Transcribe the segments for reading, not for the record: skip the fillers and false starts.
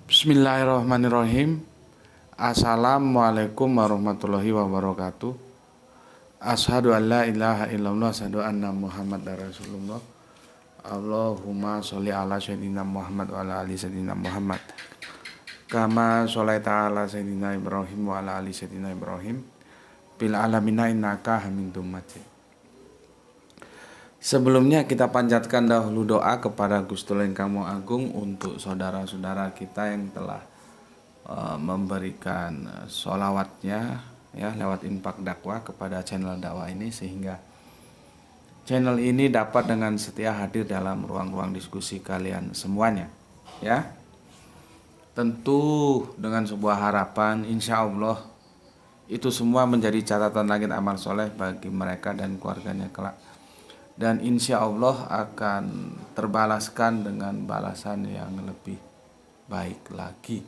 Bismillahirrahmanirrahim. Assalamualaikum warahmatullahi wabarakatuh. Asyhadu an la ilaha illallah, asyhadu anna Muhammadar Rasulullah. Allahumma sholli ala sayyidina Muhammad wa ala ali sayyidina Muhammad. Kama sholaita ala sayyidina Ibrahim wa ala ali sayyidina Ibrahim. Bil alamina innaka Hamidum Majid. Sebelumnya kita panjatkan dahulu doa kepada Gustul Ingkang Maha Agung untuk saudara-saudara kita yang telah memberikan sholawatnya ya lewat infak dakwah kepada channel dakwah ini, sehingga channel ini dapat dengan setia hadir dalam ruang-ruang diskusi kalian semuanya ya. Tentu dengan sebuah harapan, insya Allah itu semua menjadi catatan langit amal soleh bagi mereka dan keluarganya kelak, dan insya Allah akan terbalaskan dengan balasan yang lebih baik lagi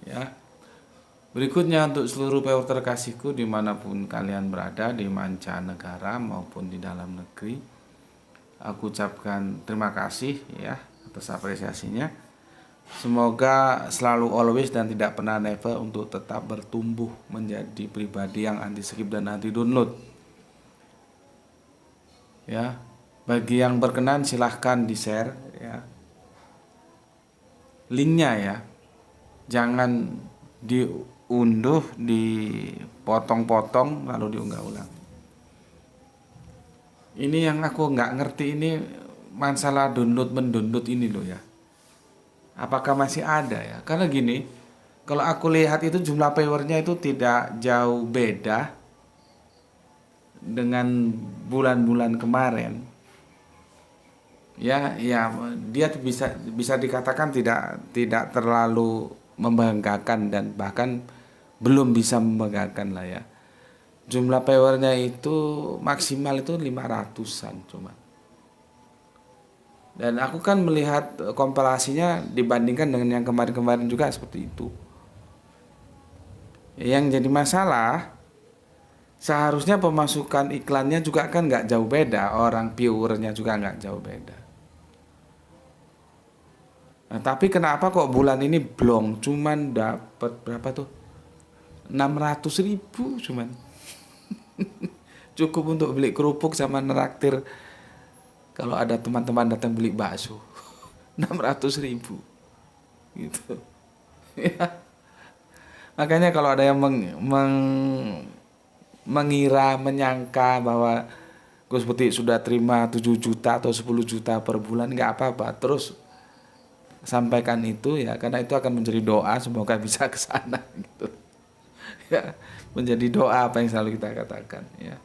ya. Berikutnya untuk seluruh pewer terkasihku dimanapun kalian berada, di mancanegara maupun di dalam negeri, aku ucapkan terima kasih ya atas apresiasinya. Semoga selalu always dan tidak pernah never untuk tetap bertumbuh menjadi pribadi yang anti skip dan anti download ya. Bagi yang berkenan silahkan di share ya linknya ya, jangan diunduh, dipotong-potong lalu diunggah ulang. Ini yang aku nggak ngerti, ini masalah download mendownload ini loh ya, apakah masih ada ya? Karena gini, kalau aku lihat itu jumlah viewernya itu tidak jauh beda dengan bulan-bulan kemarin ya. Dia bisa dikatakan tidak terlalu membanggakan dan bahkan belum bisa membanggakan lah ya. Jumlah viewernya itu maksimal itu 500-an cuma. Dan aku kan melihat kompilasinya dibandingkan dengan yang kemarin-kemarin juga seperti itu. Yang jadi masalah, seharusnya pemasukan iklannya juga kan nggak jauh beda, orang viewernya juga nggak jauh beda. Nah, tapi kenapa kok bulan ini blong cuman dapat berapa tuh? 600.000 cuman. Cukup untuk beli kerupuk sama neraktir kalau ada teman-teman datang beli bakso. 600.000 gitu ya. Makanya kalau ada yang mengira, menyangka bahwa Gus Putih sudah terima 7 juta atau 10 juta per bulan, nggak apa-apa, terus sampaikan itu ya, karena itu akan menjadi doa, semoga bisa ke sana gitu ya. Menjadi doa apa yang selalu kita katakan ya.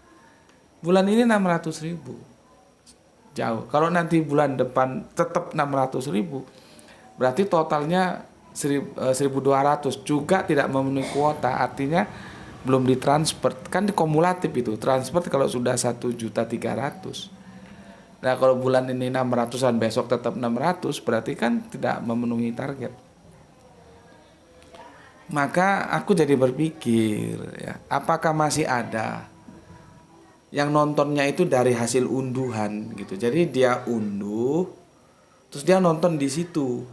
Bulan ini 600.000 jauh. Kalau nanti bulan depan tetap 600.000, berarti totalnya 1.200 juga tidak memenuhi kuota, artinya belum ditransfer. Kan dikumulatif itu transfer kalau sudah 1.300.000. Nah kalau bulan ini 600-an, besok tetap 600, berarti kan tidak memenuhi target. Maka aku jadi berpikir ya, apakah masih ada yang nontonnya itu dari hasil unduhan gitu. Jadi dia unduh, terus dia nonton di situ.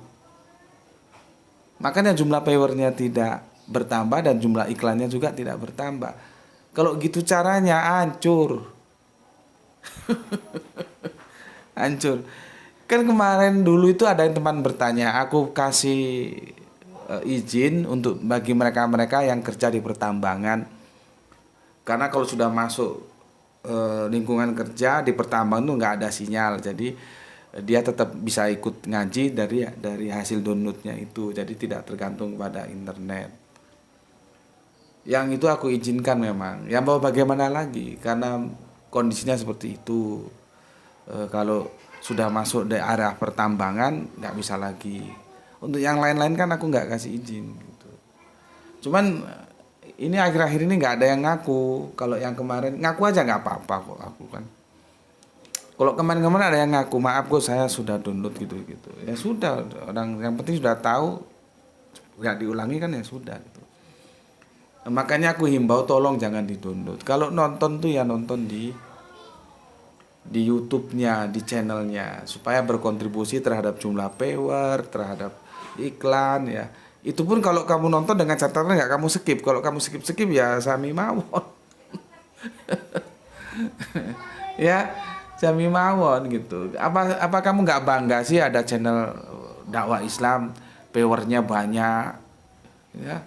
Makanya jumlah viewernya tidak bertambah dan jumlah iklannya juga tidak bertambah. Kalau gitu caranya hancur. Hancur. Kan kemarin dulu itu ada yang teman bertanya, aku kasih izin untuk bagi mereka-mereka yang kerja di pertambangan. Karena kalau sudah masuk lingkungan kerja di pertambangan itu nggak ada sinyal, jadi dia tetap bisa ikut ngaji dari hasil downloadnya itu, jadi tidak tergantung pada internet. Yang itu aku izinkan memang. Yang mau bagaimana lagi, karena kondisinya seperti itu. Kalau sudah masuk di area pertambangan nggak bisa lagi. Untuk yang lain-lain kan aku nggak kasih izin gitu. Cuman ini akhir-akhir ini nggak ada yang ngaku. Kalau yang kemarin ngaku aja nggak apa-apa kok aku kan. Kalau kemarin-kemarin ada yang ngaku, maaf kok saya sudah download gitu-gitu. Ya sudah, orang yang penting sudah tahu, nggak diulangi kan ya sudah gitu. Makanya aku himbau tolong jangan di-download. Kalau nonton tuh ya nonton di YouTube-nya, di channelnya, supaya berkontribusi terhadap jumlah viewer, terhadap iklan ya. Itu pun kalau kamu nonton dengan catatan nggak kamu skip. Kalau kamu skip ya sami mawon. Ya, sami mawon gitu. Apa kamu nggak bangga sih ada channel dakwah Islam, viewernya banyak, ya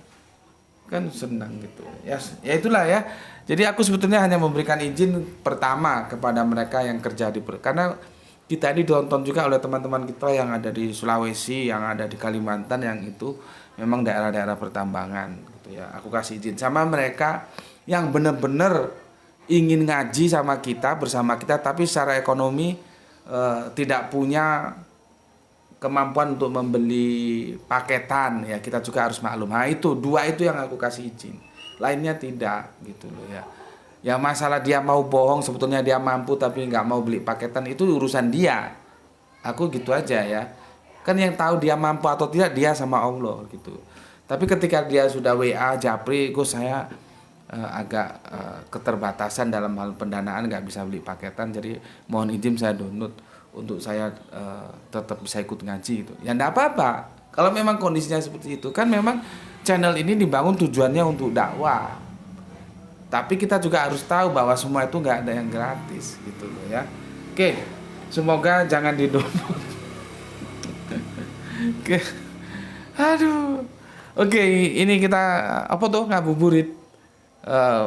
kan senang gitu. Ya itulah ya. Jadi aku sebetulnya hanya memberikan izin pertama kepada mereka yang kerja karena kita ini ditonton juga oleh teman-teman kita yang ada di Sulawesi, yang ada di Kalimantan, yang itu memang daerah-daerah pertambangan gitu ya. Aku kasih izin sama mereka yang benar-benar ingin ngaji sama kita, bersama kita, tapi secara ekonomi tidak punya kemampuan untuk membeli paketan ya, kita juga harus maklum. Nah itu dua itu yang aku kasih izin, lainnya tidak gitu loh ya. Ya masalah dia mau bohong, sebetulnya dia mampu tapi nggak mau beli paketan, itu urusan dia. Aku gitu aja ya. Kan yang tahu dia mampu atau tidak dia sama Allah gitu. Tapi ketika dia sudah WA Japri, Gus saya agak keterbatasan dalam hal pendanaan, nggak bisa beli paketan, jadi mohon izin saya download untuk saya tetap bisa ikut ngaji gitu. Ya enggak apa-apa. Kalau memang kondisinya seperti itu, kan memang channel ini dibangun tujuannya untuk dakwah. Tapi kita juga harus tahu bahwa semua itu nggak ada yang gratis gitu loh ya. Oke, semoga jangan di-download. Oke. Aduh. Oke, ini kita apa tuh ngabuburit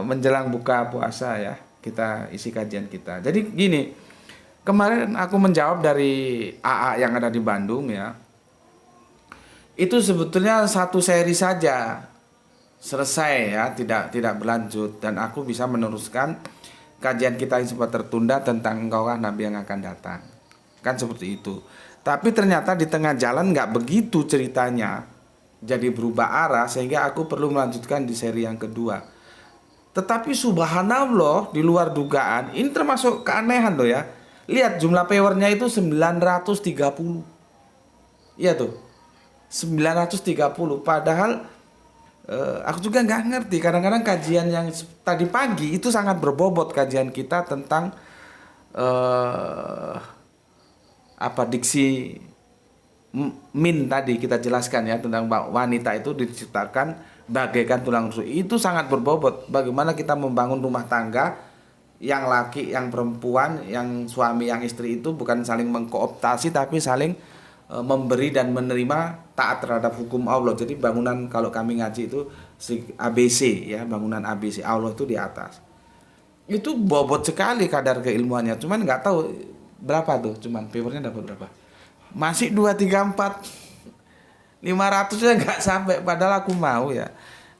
menjelang buka puasa ya. Kita isi kajian kita. Jadi gini, kemarin aku menjawab dari AA yang ada di Bandung ya. Itu sebetulnya satu seri saja. Selesai ya, tidak berlanjut, dan aku bisa meneruskan kajian kita yang sempat tertunda tentang engkaukah nabi yang akan datang. Kan seperti itu. Tapi ternyata di tengah jalan nggak begitu ceritanya. Jadi berubah arah sehingga aku perlu melanjutkan di seri yang kedua. Tetapi subhanallah, di luar dugaan, ini termasuk keanehan loh ya. Lihat jumlah viewernya itu 930. Iya tuh. 930, padahal aku juga nggak ngerti. Kadang-kadang kajian yang tadi pagi itu sangat berbobot, kajian kita tentang diksi min tadi kita jelaskan ya, tentang wanita itu diciptakan bagaikan tulang rusuk. Itu sangat berbobot. Bagaimana kita membangun rumah tangga yang laki, yang perempuan, yang suami, yang istri itu bukan saling mengkooptasi tapi saling memberi dan menerima, taat terhadap hukum Allah. Jadi bangunan kalau kami ngaji itu ABC ya, bangunan ABC, Allah itu di atas. Itu bobot sekali kadar keilmuannya. Cuman nggak tahu berapa tuh, cuman viewernya dapat berapa. Masih 2, 3, 4 500 nya nggak sampai, padahal aku mau ya.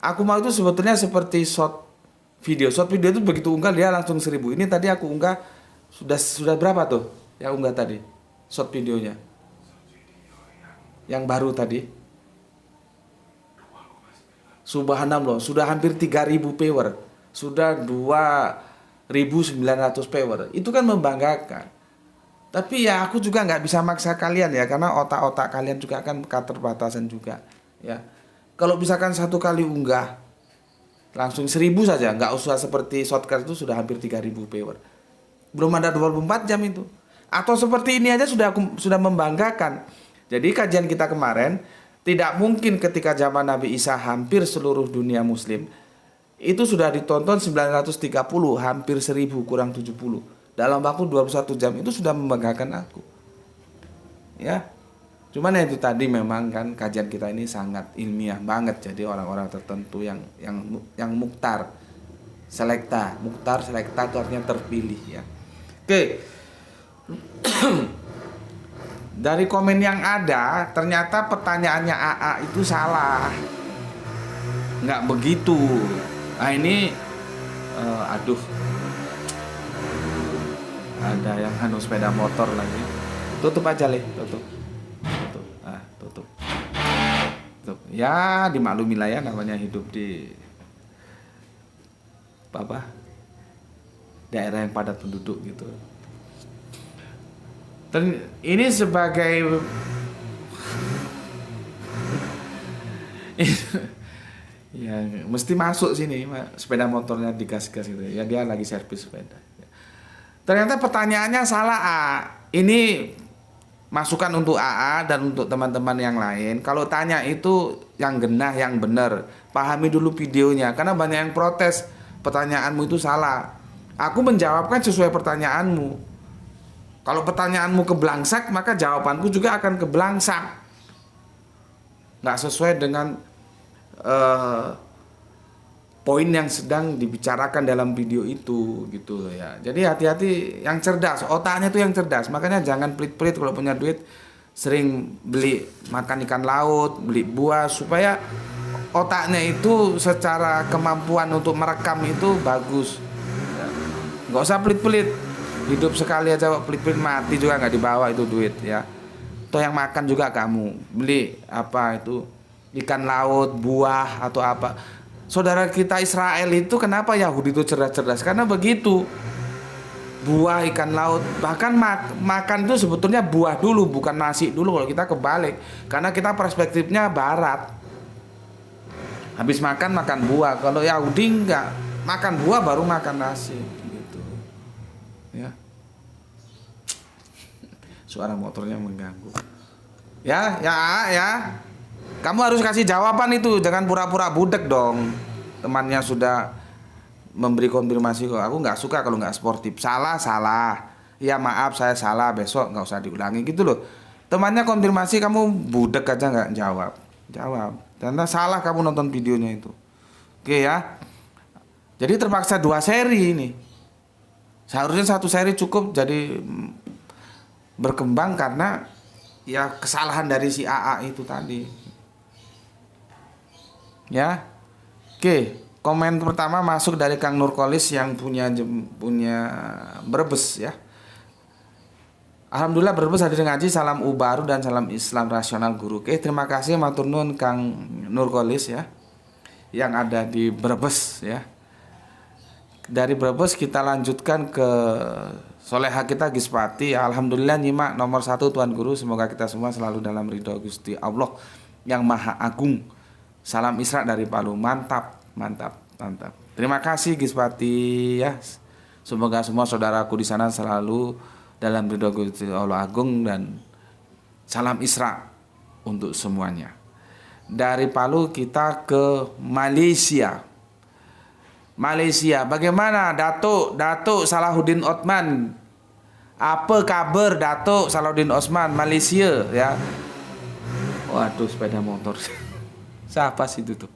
Aku mau itu sebetulnya seperti short video. Short video itu begitu unggah dia langsung 1000. Ini tadi aku unggah sudah berapa tuh? Yang unggah tadi short videonya. Yang baru tadi, subhanallah, sudah hampir 3000 viewer, sudah 2900 viewer. Itu kan membanggakan. Tapi ya aku juga nggak bisa maksa kalian ya, karena otak-otak kalian juga kan keterbatasan juga ya. Kalau misalkan satu kali unggah langsung 1000 saja, nggak usah seperti shortcut itu sudah hampir 3000 viewer, belum ada 24 jam itu. Atau seperti ini aja sudah membanggakan. Jadi kajian kita kemarin, tidak mungkin ketika zaman Nabi Isa hampir seluruh dunia muslim itu sudah ditonton 930, hampir 1000 kurang 70 dalam waktu 21 jam, itu sudah membanggakan aku ya. Cuman itu tadi memang kan kajian kita ini sangat ilmiah banget, jadi orang-orang tertentu yang muktar selekta itu artinya terpilih ya. Oke. Dari komen yang ada, ternyata pertanyaannya AA itu salah, nggak begitu. Nah ini, aduh, ada yang sepeda motor lagi. Tutup aja Le, tutup. Tutup. Ya dimaklumi lah ya, namanya hidup di daerah yang padat penduduk gitu. Dan ini sebagai ya mesti masuk sini sepeda motornya digas-gas gitu ya, dia lagi servis sepeda. Ternyata pertanyaannya salah. Ini masukan untuk AA dan untuk teman-teman yang lain. Kalau tanya itu yang genah, yang benar. Pahami dulu videonya, karena banyak yang protes pertanyaanmu itu salah. Aku menjawabkan sesuai pertanyaanmu. Kalau pertanyaanmu keblangsak, maka jawabanku juga akan keblangsak. Nggak sesuai dengan poin yang sedang dibicarakan dalam video itu, gitu ya. Jadi hati-hati, yang cerdas, otaknya tuh yang cerdas. Makanya jangan pelit-pelit kalau punya duit, sering beli makan ikan laut, beli buah, supaya otaknya itu secara kemampuan untuk merekam itu bagus. Nggak usah pelit-pelit, hidup sekali aja kok pelit-pelit, mati juga nggak dibawa itu duit ya. Toh yang makan juga kamu, beli apa itu ikan laut, buah atau apa. Saudara kita Israel itu kenapa Yahudi itu cerdas-cerdas? Karena begitu, buah, ikan laut, bahkan makan itu sebetulnya buah dulu, bukan nasi dulu. Kalau kita kebalik, karena kita perspektifnya barat. Habis makan buah. Kalau Yahudi enggak, makan buah baru makan nasi gitu. Ya. Suara motornya mengganggu. Ya. Kamu harus kasih jawaban itu, jangan pura-pura budek dong. Temannya sudah memberi konfirmasi kok. Aku nggak suka kalau nggak sportif. Salah. Ya maaf saya salah, besok nggak usah diulangi gitu loh. Temannya konfirmasi, kamu budek aja nggak jawab. Karena salah kamu nonton videonya itu. Oke ya. Jadi terpaksa 2 seri ini. Seharusnya 1 seri cukup, jadi berkembang karena ya kesalahan dari si AA itu tadi. Ya. Oke, komen pertama masuk dari Kang Nurkolis yang punya Brebes ya. Alhamdulillah Brebes hadir ngaji, salam ubaru dan salam Islam rasional guru. Oke, terima kasih matur nuwun Kang Nurkolis ya, yang ada di Brebes ya. Dari Brebes kita lanjutkan ke soleha kita Gispati. Alhamdulillah nyimak nomor 1 Tuan Guru. Semoga kita semua selalu dalam ridho Gusti Allah yang Maha Agung. Salam Isra dari Palu. Mantap. Terima kasih Gispati ya. Semoga semua saudaraku di sana selalu dalam ridho Gusti Allah Agung, dan salam Isra untuk semuanya. Dari Palu kita ke Malaysia. Bagaimana Datuk Salahuddin Othman? Apa kabar Datuk Salahuddin Othman Malaysia ya? Waduh, sepeda motor. Siapa sih itu tuh?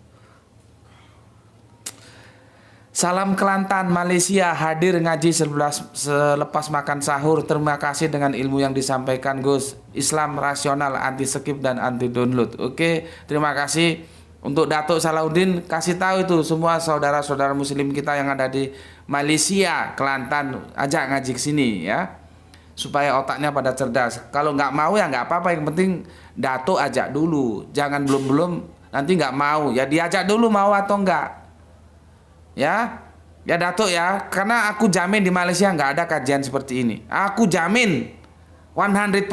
Salam Kelantan Malaysia, hadir ngaji selepas makan sahur. Terima kasih dengan ilmu yang disampaikan Gus. Islam rasional, anti skip dan anti download. Oke, terima kasih. Untuk Datuk Salahuddin, kasih tahu itu semua saudara-saudara muslim kita yang ada di Malaysia, Kelantan, ajak ngaji ke sini ya, supaya otaknya pada cerdas. Kalau nggak mau ya nggak apa-apa, yang penting Datuk ajak dulu, jangan belum nanti nggak mau ya, diajak dulu mau atau enggak ya Datuk ya, karena aku jamin di Malaysia nggak ada kajian seperti ini. Aku jamin 100%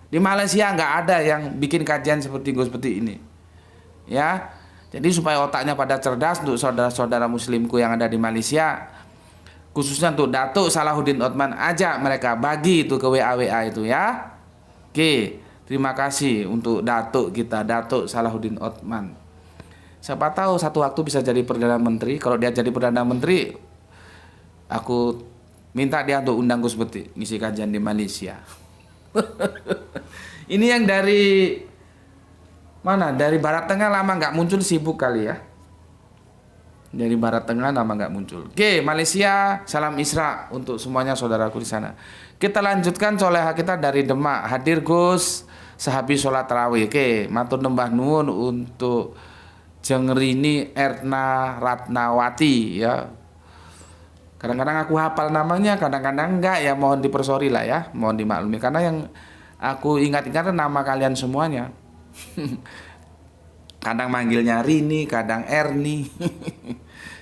di Malaysia nggak ada yang bikin kajian seperti ini ya. Jadi supaya otaknya pada cerdas, untuk saudara-saudara muslimku yang ada di Malaysia, khususnya untuk Datuk Salahuddin Othman, ajak mereka, bagi itu ke WA itu ya. Oke, terima kasih untuk Datuk kita, Datuk Salahuddin Othman. Siapa tahu satu waktu bisa jadi Perdana Menteri. Kalau dia jadi Perdana Menteri, aku minta dia untuk undang Gus Beti ngisi kajian di Malaysia. Ini yang dari mana? Dari Barat Tengah, lama nggak muncul, sibuk kali ya. Dari Barat Tengah lama nggak muncul. Oke, Malaysia, salam Isra untuk semuanya saudaraku di sana. Kita lanjutkan soleha kita dari Demak. Hadir Gus, sehabis sholat tarawih. Oke, matur nembah nuwun untuk Jengrini Erna Ratnawati ya. Kadang-kadang aku hafal namanya, kadang-kadang enggak ya, mohon dipersori lah ya, mohon dimaklumi, karena yang aku ingat-ingat nama kalian semuanya. Kadang manggilnya Rini, kadang Erni.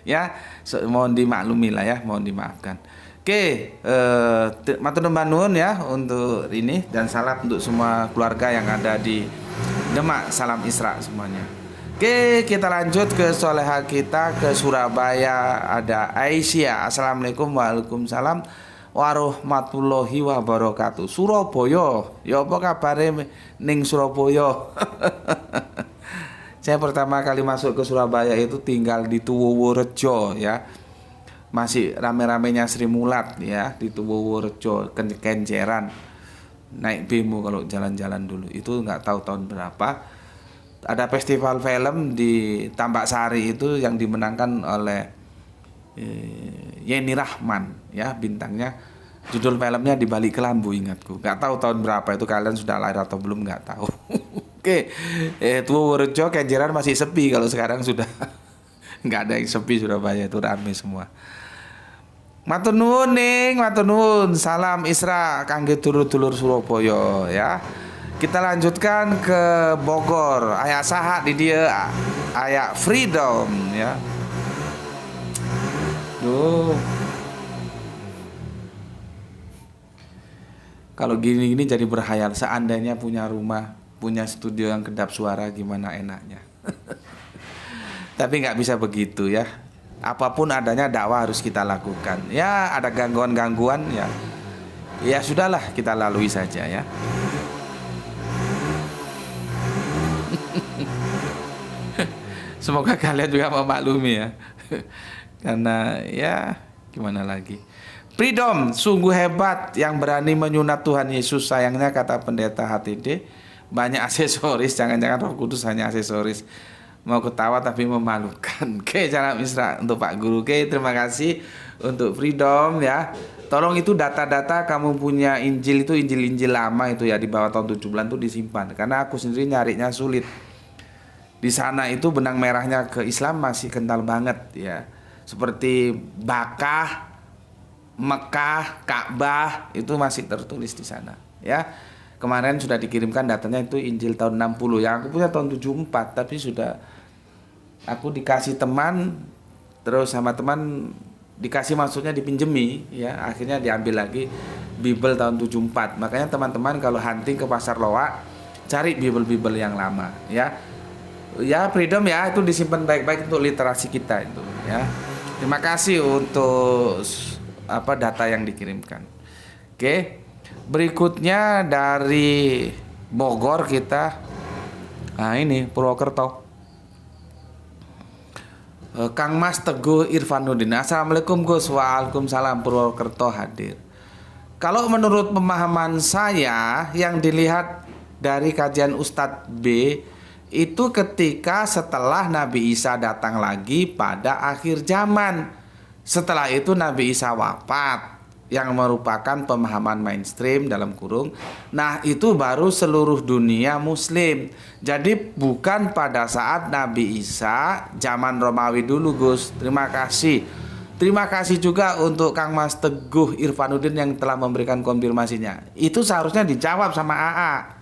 Ya, mohon dimaklumi lah ya, mohon dimaafkan. Oke, matur nuwun nuwun ya untuk ini, dan salam untuk semua keluarga yang ada di Demak, salam Isra semuanya. Oke, kita lanjut ke soleha kita ke Surabaya. Ada Aisyah. Assalamualaikum. Waalaikumsalam warahmatullahi wabarakatuh. Surabaya, ya apa kabare ning Surabaya? Saya pertama kali masuk ke Surabaya itu tinggal di Tuwoworejo ya. Masih rame-ramenya Sri Mulat ya di Tuwoworejo, Kenjeran. Naik bemo kalau jalan-jalan dulu. Itu nggak tahu tahun berapa. Ada festival film di Tambak Sari itu yang dimenangkan oleh Yeni Rahman ya, bintangnya. Judul filmnya Di Balik Kelambu, ingatku. Nggak tahu tahun berapa itu, kalian sudah lahir atau belum nggak tahu. Oke, Tuworejo, Kenjeran masih sepi, kalau sekarang sudah nggak ada yang sepi. Surabaya itu ramai semua. Matur nuwun ning, matur nuwun. Salam Isra kangge dulur-dulur Surabaya ya. Kita lanjutkan ke Bogor. Ayak saha di dia, ayak Freedom ya. Duh. Kalau gini-gini jadi berhayal, seandainya punya rumah, punya studio yang kedap suara, gimana enaknya. Tapi nggak bisa begitu ya. Apapun adanya dakwah harus kita lakukan. Ya ada gangguan-gangguan ya. Ya sudahlah, kita lalui saja ya. Semoga kalian juga memaklumi ya. Karena ya gimana lagi. Freedom sungguh hebat yang berani menyunat Tuhan Yesus. Sayangnya kata pendeta HTD banyak aksesoris. Jangan-jangan Roh Kudus hanya aksesoris. Mau ketawa tapi memalukan. Oke, salam Isra untuk Pak Guru. Oke, terima kasih untuk Freedom ya. Tolong itu data-data kamu punya Injil itu, Injil-Injil lama itu ya, di bawah tahun 70-an itu disimpan. Karena aku sendiri nyarinya sulit. Di sana itu benang merahnya ke Islam masih kental banget ya. Seperti Bakah, Mekah, Ka'bah itu masih tertulis di sana ya. Kemarin sudah dikirimkan datanya itu Injil tahun 60. Yang aku punya tahun 74, tapi sudah aku dikasih teman, terus sama teman dikasih, maksudnya dipinjemi ya. Akhirnya diambil lagi Bible tahun 74. Makanya teman-teman kalau hunting ke Pasar Loak, cari Bible-Bible yang lama ya. Ya Freedom ya, itu disimpan baik-baik untuk literasi kita itu ya. Terima kasih untuk data yang dikirimkan. Oke, berikutnya dari Bogor kita. Nah ini Purwokerto. Kang Mas Teguh Irfanuddin. Assalamualaikum Gus. Waalaikumsalam. Purwokerto hadir. Kalau menurut pemahaman saya yang dilihat dari kajian Ustadz B, itu ketika setelah Nabi Isa datang lagi pada akhir zaman. Setelah itu Nabi Isa wafat, yang merupakan pemahaman mainstream dalam kurung. Nah itu baru seluruh dunia muslim. Jadi bukan pada saat Nabi Isa zaman Romawi dulu Gus. Terima kasih. Terima kasih juga untuk Kang Mas Teguh Irfanuddin yang telah memberikan konfirmasinya. Itu seharusnya dijawab sama AA.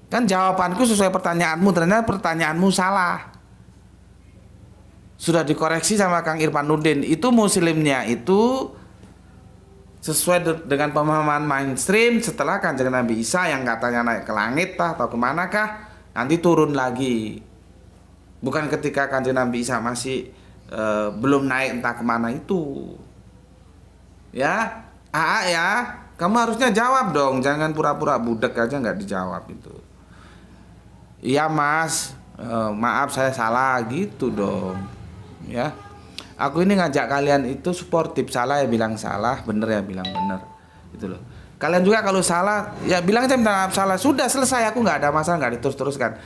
Kan jawabanku sesuai pertanyaanmu, ternyata pertanyaanmu salah. Sudah dikoreksi sama Kang Irfanuddin. Itu muslimnya itu sesuai dengan pemahaman mainstream. Setelah Kanjeng Nabi Isa yang katanya naik ke langit atau kemanakah, nanti turun lagi. Bukan ketika Kanjeng Nabi Isa masih belum naik entah kemana itu. Ya, AA ya, kamu harusnya jawab dong. Jangan pura-pura budek aja nggak dijawab itu. Iya mas, maaf saya salah gitu dong. Ya, aku ini ngajak kalian itu suportif. Salah ya bilang salah, bener ya bilang bener, gitu loh. Kalian juga kalau salah ya bilang aja minta maaf salah, sudah selesai. Aku nggak ada masalah, nggak diterus-teruskan.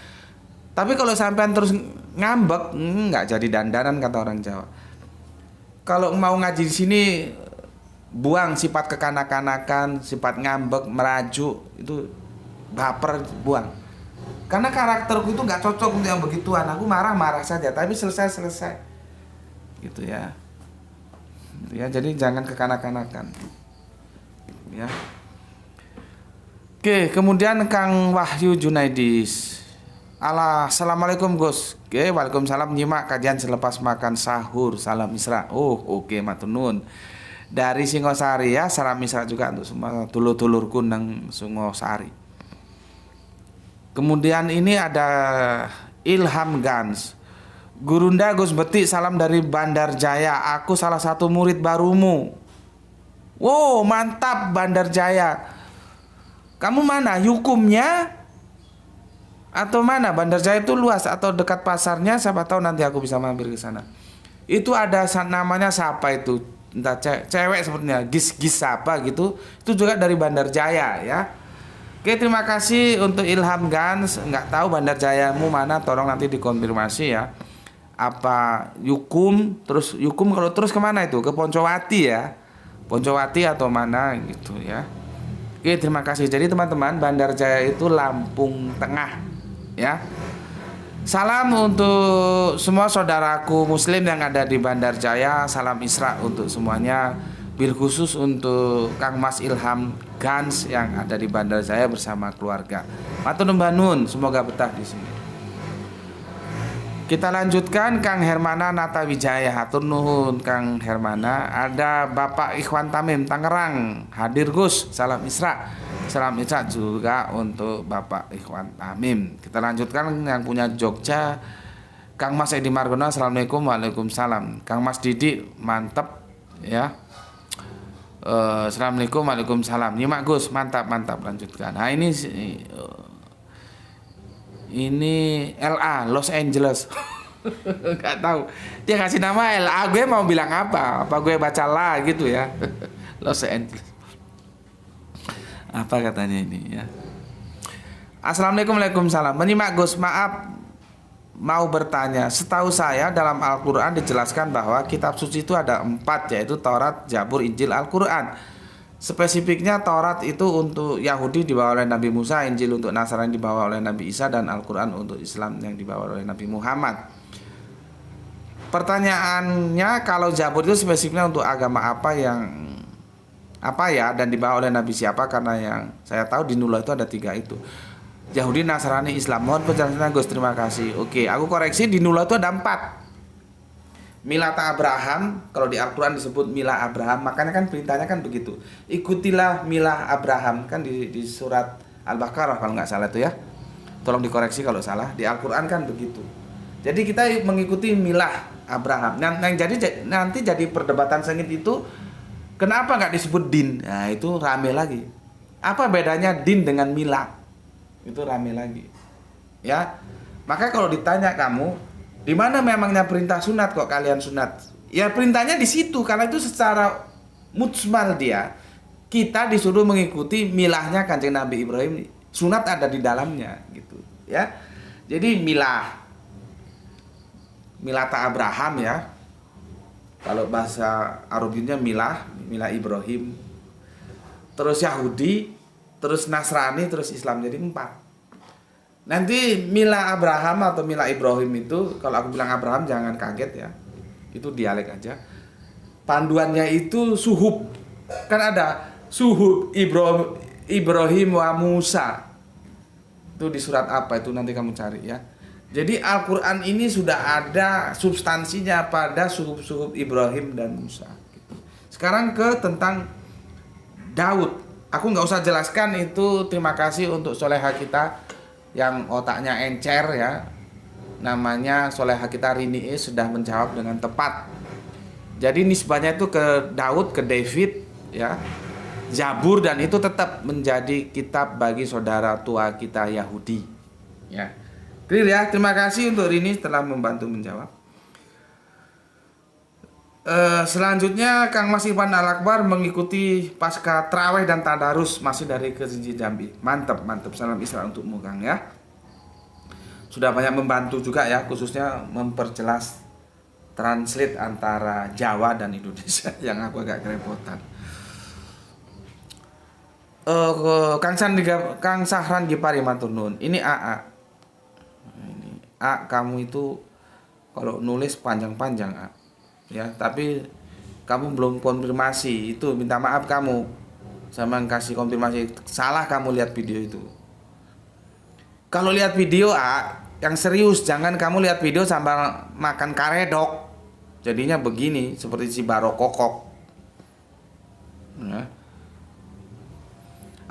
Tapi kalau sampean terus ngambek, nggak jadi dandanan kata orang Jawa. Kalau mau ngaji di sini, buang sifat kekanak-kanakan, sifat ngambek, merajuk, itu baper, buang. Karena karakterku itu nggak cocok untuk yang begituan. Aku marah-marah saja, tapi selesai. Gitu ya. Ya, jadi jangan kekanak-kanakan. Ya. Oke, kemudian Kang Wahyu Junaidis. Assalamualaikum Gus. Oke, waalaikumsalam. Nyimak kajian selepas makan sahur. Salam Isra. Oh, oke, matur nuwun. Dari Singosari ya, salam Isra juga untuk semua dulur-dulurku nang Singosari. Kemudian ini ada Ilham Gans. Gurunda Gus Beti, salam dari Bandar Jaya. Aku salah satu murid barumu. Wow, mantap Bandar Jaya. Kamu mana? Yukumnya atau mana? Bandar Jaya itu luas atau dekat pasarnya? Siapa tahu nanti aku bisa mampir ke sana. Itu ada namanya siapa itu? Entah cewek sepertinya, Gis apa gitu. Itu juga dari Bandar Jaya ya. Oke, terima kasih untuk Ilham Gans. Nggak tahu Bandar Jayamu mana, tolong nanti dikonfirmasi ya. Apa Yukum, terus Yukum kalau terus kemana itu? Ke Poncowati ya. Poncowati atau mana gitu ya. Oke, terima kasih. Jadi teman-teman, Bandar Jaya itu Lampung Tengah ya. Salam untuk semua saudaraku muslim yang ada di Bandar Jaya. Salam Isra untuk semuanya. Bil khusus untuk Kang Mas Ilham Gans yang ada di Bandar Jaya bersama keluarga. Matur nuwun banun, semoga betah di sini. Kita lanjutkan Kang Hermana Nata Wijaya. Hatur nuhun Kang Hermana. Ada Bapak Ikhwan Tamim Tangerang. Hadir Gus. Salam Isra. Salam Isra juga untuk Bapak Ikhwan Tamim. Kita lanjutkan yang punya Jogja. Kang Mas Edi Margono. Assalamualaikum. Waalaikumsalam. Kang Mas Didi mantep ya. Assalamualaikum. Waalaikumsalam. Nyimak Gus. Mantap. Lanjutkan. Nah ini LA Los Angeles. Gak tahu. Dia kasih nama LA, gue mau bilang apa? Apa gue baca lah gitu ya. Los Angeles. Apa katanya ini ya? Assalamualaikum. Waalaikumsalam. Menyimak Gus, maaf mau bertanya. Setahu saya dalam Al-Quran dijelaskan bahwa kitab suci itu ada 4, yaitu Taurat, Zabur, Injil, Al-Quran. Spesifiknya Taurat itu untuk Yahudi dibawa oleh Nabi Musa, Injil untuk Nasrani dibawa oleh Nabi Isa, dan Al-Quran untuk Islam yang dibawa oleh Nabi Muhammad. Pertanyaannya, kalau Zabur itu spesifiknya untuk agama apa ya, dan dibawa oleh Nabi siapa? Karena yang saya tahu di Nula itu ada 3 itu, Yahudi, Nasrani, Islam. Mohon penjelasannya Gus, terima kasih. Oke, aku koreksi, di Nula itu ada 4. Milata Abraham, kalau di Al-Quran disebut Mila Abraham, makanya kan perintahnya kan begitu. Ikutilah Mila Abraham, kan di surat Al-Baqarah kalau nggak salah itu ya. Tolong dikoreksi kalau salah. Di Al-Quran kan begitu. Jadi kita mengikuti Mila Abraham. Yang nanti jadi perdebatan sengit itu, kenapa nggak disebut din? Nah itu rame lagi. Apa bedanya din dengan Mila? Itu rame lagi. Ya, maka kalau ditanya kamu, di mana memangnya perintah sunat kok kalian sunat? Ya perintahnya di situ, karena itu secara mujmal dia. Kita disuruh mengikuti milahnya Kanjeng Nabi Ibrahim. Sunat ada di dalamnya gitu ya. Jadi milata Abraham ya. Kalau bahasa Arabinya milah Ibrahim. Terus Yahudi, terus Nasrani, terus Islam, jadi 4. Nanti Mila Abraham atau Mila Ibrahim itu, kalau aku bilang Abraham jangan kaget ya, itu dialek aja. Panduannya itu suhub, kan ada suhub Ibrahim wa Musa. Itu di surat apa itu nanti kamu cari ya. Jadi Al-Quran ini sudah ada substansinya pada suhub Ibrahim dan Musa. Sekarang ke tentang Daud. Aku nggak usah jelaskan itu. Terima kasih untuk soleha kita yang otaknya encer ya, namanya soleha kita Rini sudah menjawab dengan tepat. Jadi nisbahnya itu ke Daud, ke David ya, Zabur, dan itu tetap menjadi kitab bagi saudara tua kita Yahudi ya. Clear ya. Terima kasih untuk Rini telah membantu menjawab. Selanjutnya Kang Mas Iwan Al-Akbar mengikuti pasca Traweh dan Tadarus masih dari Kezinji Jambi. Mantap. Salam Isra untukmu Kang ya. Sudah banyak membantu juga ya, khususnya memperjelas translate antara Jawa dan Indonesia yang aku agak kerepotan. Kang Sahran Gipari matur nuwun. Ini AA. Ini A, kamu itu kalau nulis panjang-panjang A. Ya, tapi kamu belum konfirmasi, itu minta maaf kamu sama yang kasih konfirmasi. Salah kamu lihat video itu. Kalau lihat video yang serius, jangan kamu lihat video sambil makan karedok. Jadinya begini, seperti si Barokokok ya.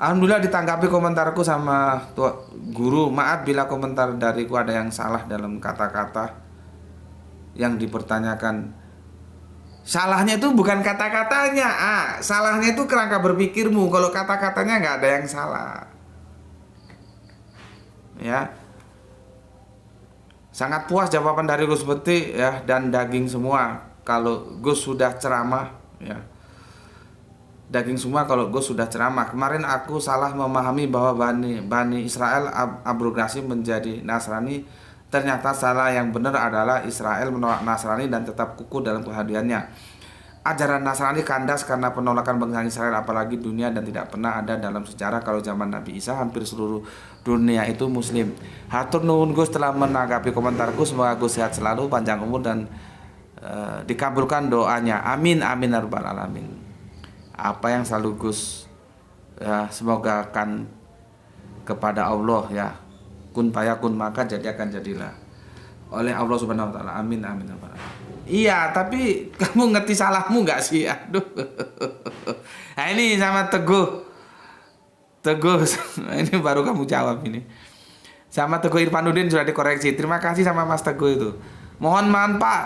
Alhamdulillah ditanggapi komentarku sama guru. Maaf bila komentar dariku ada yang salah dalam kata-kata yang dipertanyakan. Salahnya itu bukan kata-katanya, salahnya itu kerangka berpikirmu. Kalau kata-katanya nggak ada yang salah. Ya, sangat puas jawaban dari Gus Peti ya, dan daging semua kalau Gus sudah ceramah ya. Daging semua kalau Gus sudah ceramah. Kemarin aku salah memahami bahwa Bani Israel abrogasi menjadi Nasrani. Ternyata salah, yang benar adalah Israel menolak Nasrani dan tetap kukuh dalam kehadirannya. Ajaran Nasrani kandas karena penolakan bangsa Israel apalagi dunia, dan tidak pernah ada dalam sejarah kalau zaman Nabi Isa hampir seluruh dunia itu muslim. Hatur nuhun Gus telah menanggapi komentarku. Semoga Gus sehat selalu, panjang umur, dan dikabulkan doanya. Amin amin ya rabbal alamin. Apa yang selalu Gus semoga akan kepada Allah ya, kun fayakun, maka jadi akan jadilah oleh Allah Subhanahu wa taala. Amin amin ya rabbal alamin. Iya, tapi kamu ngerti salahmu nggak sih? Aduh. Nah ini sama Teguh, ini baru kamu jawab ini. Sama Teguh Irfanuddin sudah dikoreksi. Terima kasih sama Mas Teguh itu. Mohon maaf Pak,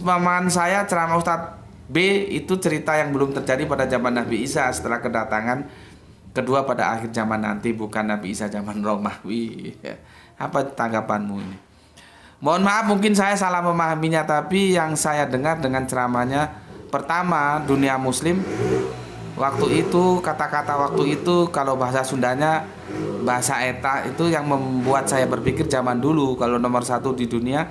pemahaman saya ceramah Ustadz B itu cerita yang belum terjadi pada zaman Nabi Isa setelah kedatangan kedua pada akhir zaman nanti, bukan Nabi Isa zaman Romawi. Apa tanggapanmu ini? Mohon maaf mungkin saya salah memahaminya, tapi yang saya dengar dengan ceramahnya, pertama dunia muslim waktu itu, kata-kata waktu itu kalau bahasa Sundanya bahasa eta, itu yang membuat saya berpikir zaman dulu kalau nomor satu di dunia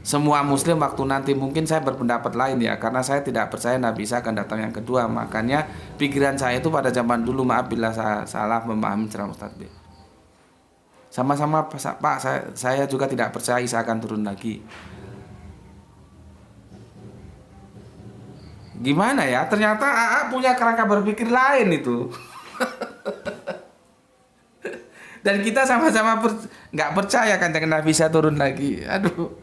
semua muslim waktu nanti. Mungkin saya berpendapat lain ya, karena saya tidak percaya Nabi Isa akan datang yang kedua. Makanya pikiran saya itu pada zaman dulu. Maaf bila saya salah memahami ceramah Ustadz B. Sama-sama Pak, saya juga tidak percaya Isa akan turun lagi. Gimana ya, ternyata AA punya kerangka berpikir lain itu. Dan kita sama-sama nggak percaya kan Nabi Isa turun lagi. Aduh.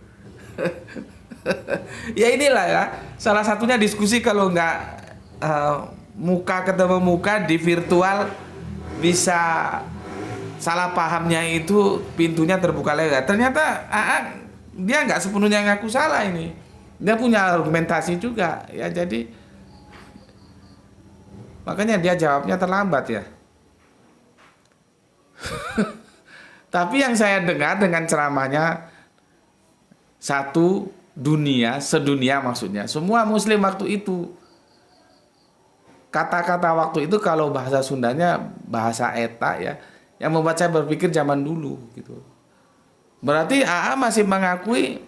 Ya inilah ya, salah satunya diskusi kalau nggak muka ketemu muka di virtual, bisa salah pahamnya itu pintunya terbuka lebar. Ternyata dia nggak sepenuhnya ngaku salah ini, dia punya argumentasi juga ya. Jadi makanya dia jawabnya terlambat ya. Tapi yang saya dengar dengan ceramahnya satu dunia, sedunia maksudnya, semua muslim waktu itu, kata-kata waktu itu kalau bahasa Sundanya bahasa eta ya, yang membuat saya berpikir zaman dulu gitu. Berarti AA masih mengakui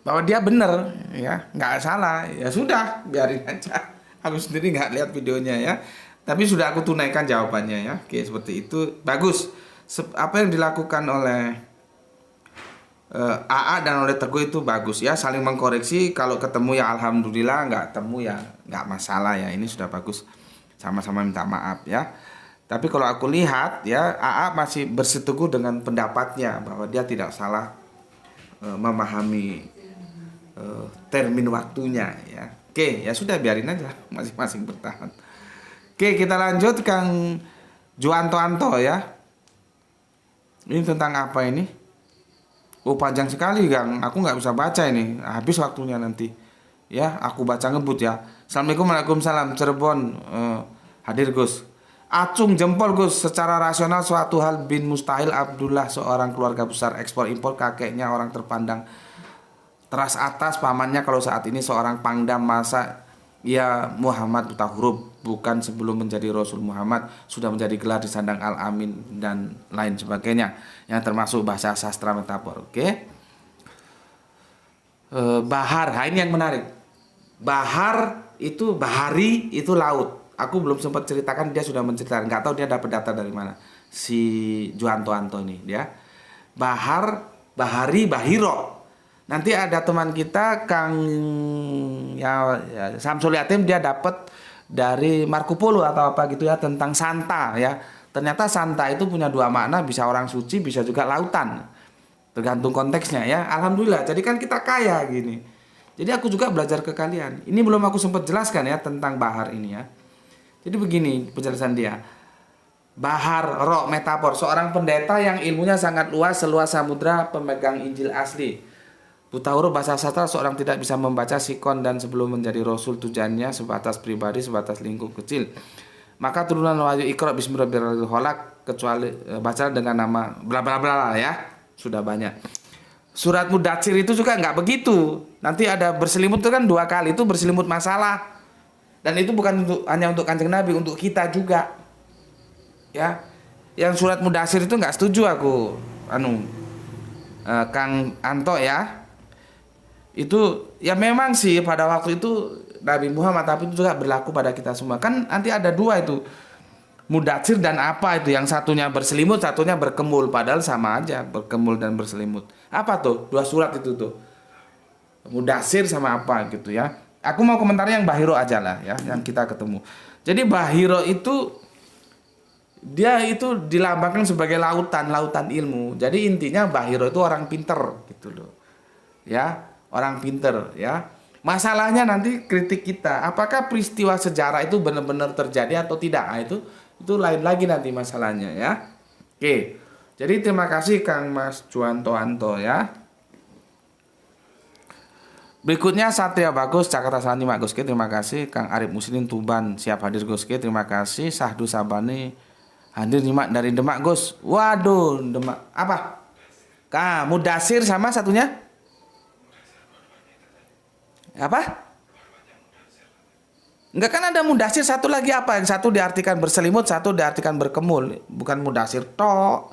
bahwa dia benar ya, nggak salah. Ya sudah, biarin aja. Aku sendiri nggak lihat videonya ya, tapi sudah aku tunaikan jawabannya ya. Oke, seperti itu. Bagus. Apa yang dilakukan oleh AA dan oleh Teguh itu bagus ya, saling mengkoreksi. Kalau ketemu ya alhamdulillah, nggak ketemu ya nggak masalah ya. Ini sudah bagus, sama-sama minta maaf ya. Tapi kalau aku lihat ya, AA masih berseteguh dengan pendapatnya bahwa dia tidak salah memahami termin waktunya ya. Oke, ya sudah, biarin aja masing-masing bertahan. Oke, kita lanjut Kang Juanto ya. Ini tentang apa ini? Oh, panjang sekali Kang, aku nggak bisa baca ini, habis waktunya nanti. Ya, aku baca ngebut ya. Assalamualaikum, waalaikumsalam. Cirebon, hadir Gus. Acung jempol Gus, secara rasional suatu hal bin mustahil. Abdullah seorang keluarga besar ekspor impor, kakeknya orang terpandang teras atas, pamannya kalau saat ini seorang pangdam. Masa ya Muhammad buta huruf, bukan sebelum menjadi Rasul Muhammad sudah menjadi gelar di sandang Al-Amin dan lain sebagainya, yang termasuk bahasa sastra metafor. Oke. Bahar, nah ini yang menarik. Bahar itu, bahari itu laut. Aku belum sempat ceritakan, dia sudah menceritakan. Nggak tahu dia dapat data dari mana si Juanto ini dia. Bahar, bahari, bahiro. Nanti ada teman kita Kang ya Samsul Yatim, dia dapat dari Marco Polo atau apa gitu ya, tentang santa ya. Ternyata santa itu punya dua makna, bisa orang suci, bisa juga lautan. Tergantung konteksnya ya. Alhamdulillah, jadi kan kita kaya gini. Jadi aku juga belajar ke kalian. Ini belum aku sempat jelaskan ya tentang bahar ini ya. Jadi begini penjelasan dia. Bahar, roh, metafor. Seorang pendeta yang ilmunya sangat luas, seluas samudra, pemegang Injil asli. Buta huruf bahasa sastra, seorang tidak bisa membaca sikon dan sebelum menjadi rasul tujuannya sebatas pribadi, sebatas lingkup kecil. Maka turunan wahyu Iqra bismillahirrahmanirrahim khalaq kecuali baca dengan nama bla bla bla ya. Sudah banyak. Surat Mudatsir itu juga nggak begitu. Nanti ada berselimut itu kan 2 kali, itu berselimut masalah. Dan itu bukan hanya untuk Kanjeng Nabi, untuk kita juga. Ya. Yang surat Mudatsir itu nggak setuju aku. Kang Anto ya. Itu ya memang sih pada waktu itu Nabi Muhammad, tapi itu juga berlaku pada kita semua. Kan nanti ada 2 itu. Mudatsir dan apa itu, yang satunya berselimut, satunya berkemul, padahal sama aja berkemul dan berselimut. Apa tuh 2 surat itu tuh? Mudatsir sama apa gitu ya. Aku mau komentar yang Bahiro aja lah ya, yang kita ketemu. Jadi Bahiro itu dia itu dilambangkan sebagai lautan ilmu. Jadi intinya Bahiro itu orang pinter gitu loh. Ya. Orang pinter ya. Masalahnya nanti kritik kita, apakah peristiwa sejarah itu benar-benar terjadi atau tidak? Nah, itu lain lagi nanti masalahnya ya. Oke. Jadi terima kasih Kang Mas Juanto Anto ya. Berikutnya Satria Bagus Jakarta Sani Mak Goske, terima kasih. Kang Arif Muslim Tuban siap hadir Goske, terima kasih. Sahdu Sabani hadir nyimak dari Demak Gus. Waduh, Demak apa? Mudatsir sama satunya? Apa? Enggak, kan ada Mudatsir, satu lagi apa? Yang satu diartikan berselimut, satu diartikan berkemul. Bukan Mudatsir tok.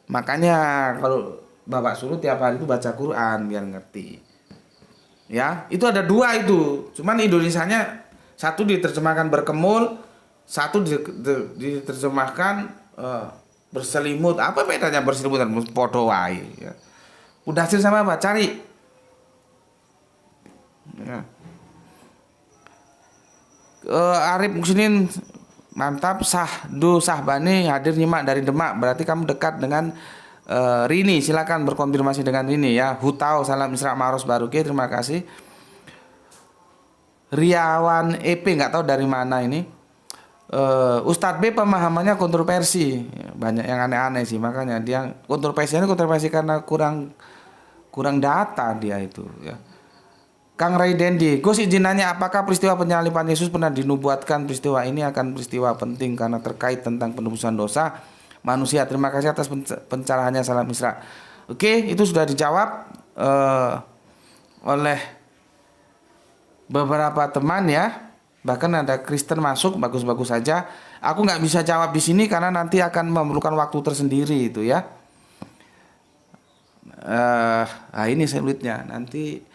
Makanya kalau Bapak suruh tiap hari itu baca Quran biar ngerti. Ya, itu ada 2 itu. Cuman Indonesianya satu diterjemahkan berkemul, satu diterjemahkan berselimut. Apa bedanya berselimut dan podo wae ya. Mudatsir sama apa? Cari. Ya. Arif Musnin mantap. Sahdu Sahbani hadir nyimak dari Demak, berarti kamu dekat dengan Rini, silakan berkonfirmasi dengan Rini ya. Hutau salam Isra Maros Baruke, terima kasih. Riawan EP nggak tahu dari mana ini. Ustadz B pemahamannya kontroversi, banyak yang aneh-aneh sih, makanya dia kontroversi karena kurang data dia itu ya. Kang Ray Dendi, Gus izin nanya, apakah peristiwa penyaliban Yesus pernah dinubuatkan? Peristiwa ini akan peristiwa penting karena terkait tentang penebusan dosa manusia. Terima kasih atas pencerahannya, salam Isra. Oke, itu sudah dijawab oleh beberapa teman ya. Bahkan ada Kristen masuk, bagus-bagus saja. Aku nggak bisa jawab di sini karena nanti akan memerlukan waktu tersendiri itu ya. Ini sulitnya. Nanti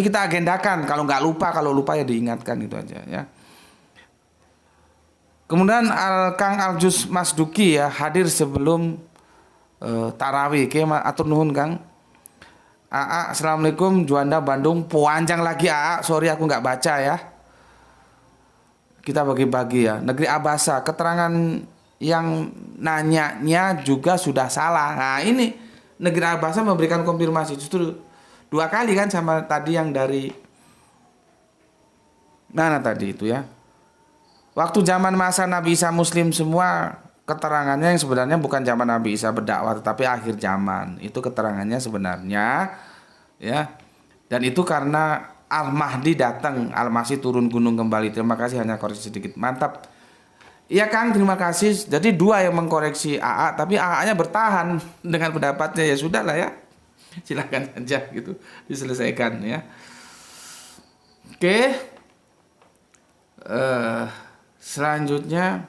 kita agendakan, kalau lupa ya diingatkan, itu aja ya. Kemudian Kang Aljus Mas Duki ya hadir sebelum tarawih. Oke, atur nuhun Kang. AA, assalamualaikum Juanda Bandung. Panjang lagi AA, sorry aku nggak baca ya. Kita bagi-bagi ya. Negeri Abasa, keterangan yang nanyanya juga sudah salah. Nah ini Negeri Abasa memberikan konfirmasi justru 2 kali kan, sama tadi yang dari mana tadi itu ya. Waktu zaman masa Nabi Isa Muslim semua, keterangannya yang sebenarnya bukan zaman Nabi Isa berdakwah, tetapi akhir zaman. Itu keterangannya sebenarnya ya. Dan itu karena Al-Mahdi datang, Al-Masih turun gunung kembali. Terima kasih, hanya koreksi sedikit. Mantap. Iya Kang, terima kasih. Jadi 2 yang mengkoreksi AA, tapi AA-nya bertahan dengan pendapatnya, ya sudah lah ya. Silakan aja gitu diselesaikan ya. Oke. Selanjutnya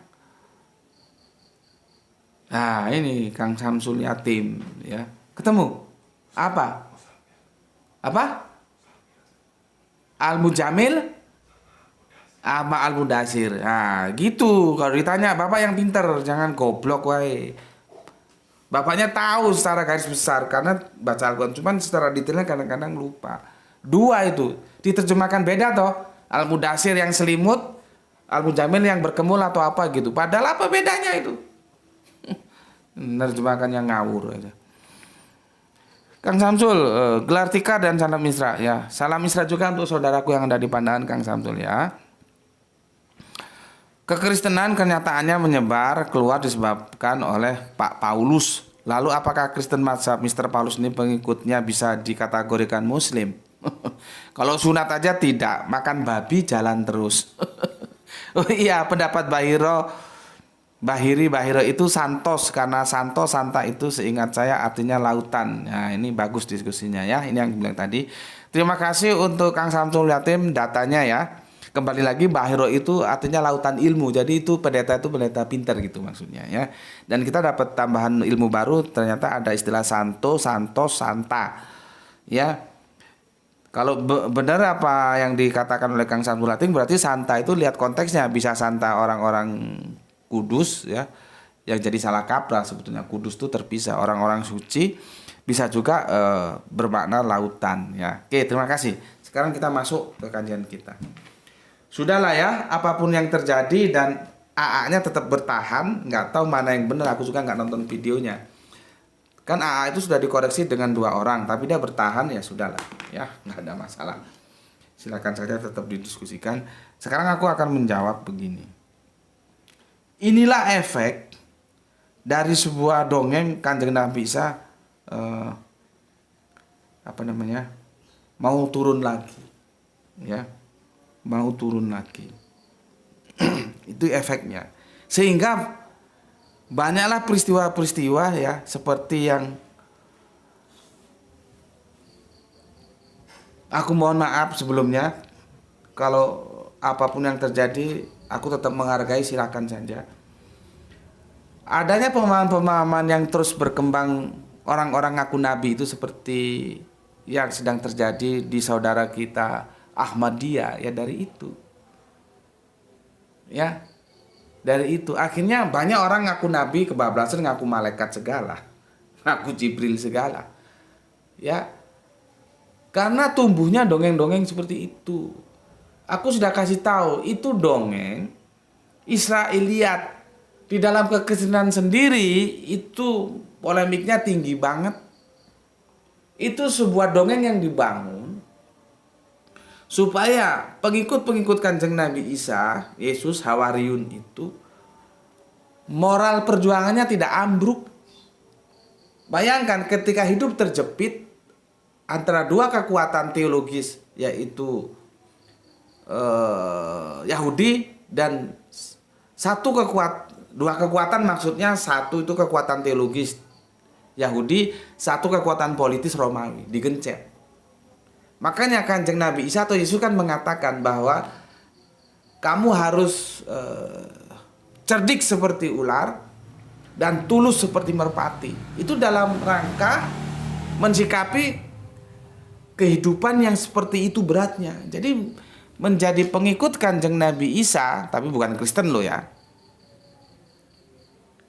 ini Kang Samsul Yatim ya. Ketemu apa Al-Mujamil sama Al-Mudatsir. Nah gitu, kalau ditanya Bapak yang pinter, jangan goblok wae. Bapaknya tahu secara garis besar karena baca Al-Quran, cuman secara detailnya kadang-kadang lupa. 2 itu diterjemahkan beda toh. Al-Mudatsir yang selimut, Al-Mujamil yang berkemul atau apa gitu. Padahal apa bedanya itu? Menerjemahkan yang ngawur aja. Kang Samsul, gelar tikar dan salam Isra ya. Salam Isra juga untuk saudaraku yang ada di Pandangan Kang Samsul ya. Kekristenan kenyataannya menyebar keluar disebabkan oleh Pak Paulus Lalu apakah Kristen mazhab Mr. Paulus ini pengikutnya bisa dikategorikan Muslim? Kalau sunat aja tidak, makan babi jalan terus. Oh iya, pendapat Bahiro itu Santos, karena Santo Santa itu seingat saya artinya lautan. Nah, ini bagus diskusinya ya. Ini yang bilang tadi. Terima kasih untuk Kang Samsul Yatim datanya ya. Kembali lagi Bahiro itu artinya lautan ilmu. Jadi itu pendeta pintar gitu maksudnya ya. Dan kita dapat tambahan ilmu baru, ternyata ada istilah Santo, Santos, Santa. Ya. Kalau benar apa yang dikatakan oleh Kang Samsul Yatim, berarti Santa itu lihat konteksnya, bisa Santa orang-orang kudus ya, yang jadi salah kaprah sebetulnya. Kudus itu terpisah, orang-orang suci, bisa juga bermakna lautan ya. Oke, terima kasih. Sekarang kita masuk ke kajian kita. Sudahlah ya, apapun yang terjadi dan AA-nya tetap bertahan. Nggak tahu mana yang benar, aku juga nggak nonton videonya. Kan AA itu sudah dikoreksi dengan 2 orang, tapi dia bertahan, ya sudahlah ya, nggak ada masalah. Silakan saja tetap didiskusikan. Sekarang aku akan menjawab begini. Inilah efek dari sebuah dongeng Kanjeng Nabi Isa mau turun lagi ya, mau turun lagi. Itu efeknya, sehingga banyaklah peristiwa-peristiwa ya, seperti yang aku mohon maaf sebelumnya kalau apapun yang terjadi, aku tetap menghargai, silakan saja. Adanya pemahaman-pemahaman yang terus berkembang orang-orang ngaku nabi itu seperti yang sedang terjadi di saudara kita Ahmadiyah ya, dari itu. Ya. Dari itu akhirnya banyak orang ngaku nabi kebablasan, ngaku malaikat segala, ngaku Jibril segala. Ya. Karena tumbuhnya dongeng-dongeng seperti itu. Aku sudah kasih tahu, itu dongeng Israiliyat. Di dalam kekristenan sendiri itu polemiknya tinggi banget. Itu sebuah dongeng yang dibangun supaya pengikut-pengikut Kanjeng Nabi Isa, Yesus, Hawariyun itu moral perjuangannya tidak ambruk. Bayangkan ketika hidup terjepit antara 2 kekuatan teologis, yaitu Yahudi dan 2 kekuatan, maksudnya satu itu kekuatan teologis Yahudi, 1 kekuatan politis Romawi, digencet. Makanya Kanjeng Nabi Isa atau Yesus kan mengatakan bahwa kamu harus cerdik seperti ular dan tulus seperti merpati. Itu dalam rangka mensikapi kehidupan yang seperti itu beratnya. Jadi menjadi pengikut Kanjeng Nabi Isa, tapi bukan Kristen loh ya.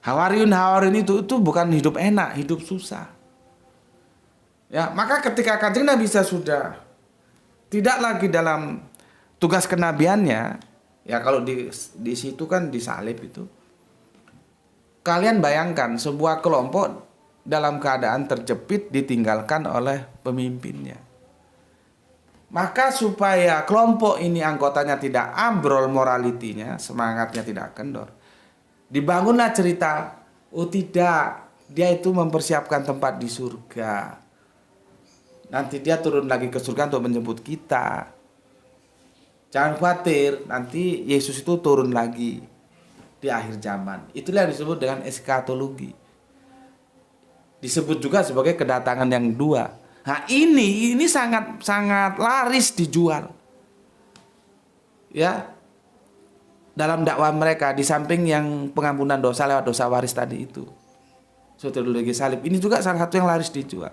Hawariyun itu bukan hidup enak, hidup susah. Ya, maka ketika Kanjeng Nabi Isa sudah tidak lagi dalam tugas kenabiannya, ya kalau di situ kan disalib itu. Kalian bayangkan sebuah kelompok dalam keadaan terjepit ditinggalkan oleh pemimpinnya. Maka supaya kelompok ini anggotanya tidak ambrol moralitinya, semangatnya tidak kendor, dibangunlah cerita, oh tidak, dia itu mempersiapkan tempat di surga. Nanti dia turun lagi ke surga untuk menjemput kita. Jangan khawatir, nanti Yesus itu turun lagi di akhir zaman. Itulah yang disebut dengan eskatologi. Disebut juga sebagai kedatangan yang 2. Nah ini sangat laris dijual. Ya. Dalam dakwah mereka, di samping yang pengampunan dosa lewat dosa waris tadi itu, soteriologi salib, ini juga salah satu yang laris dijual.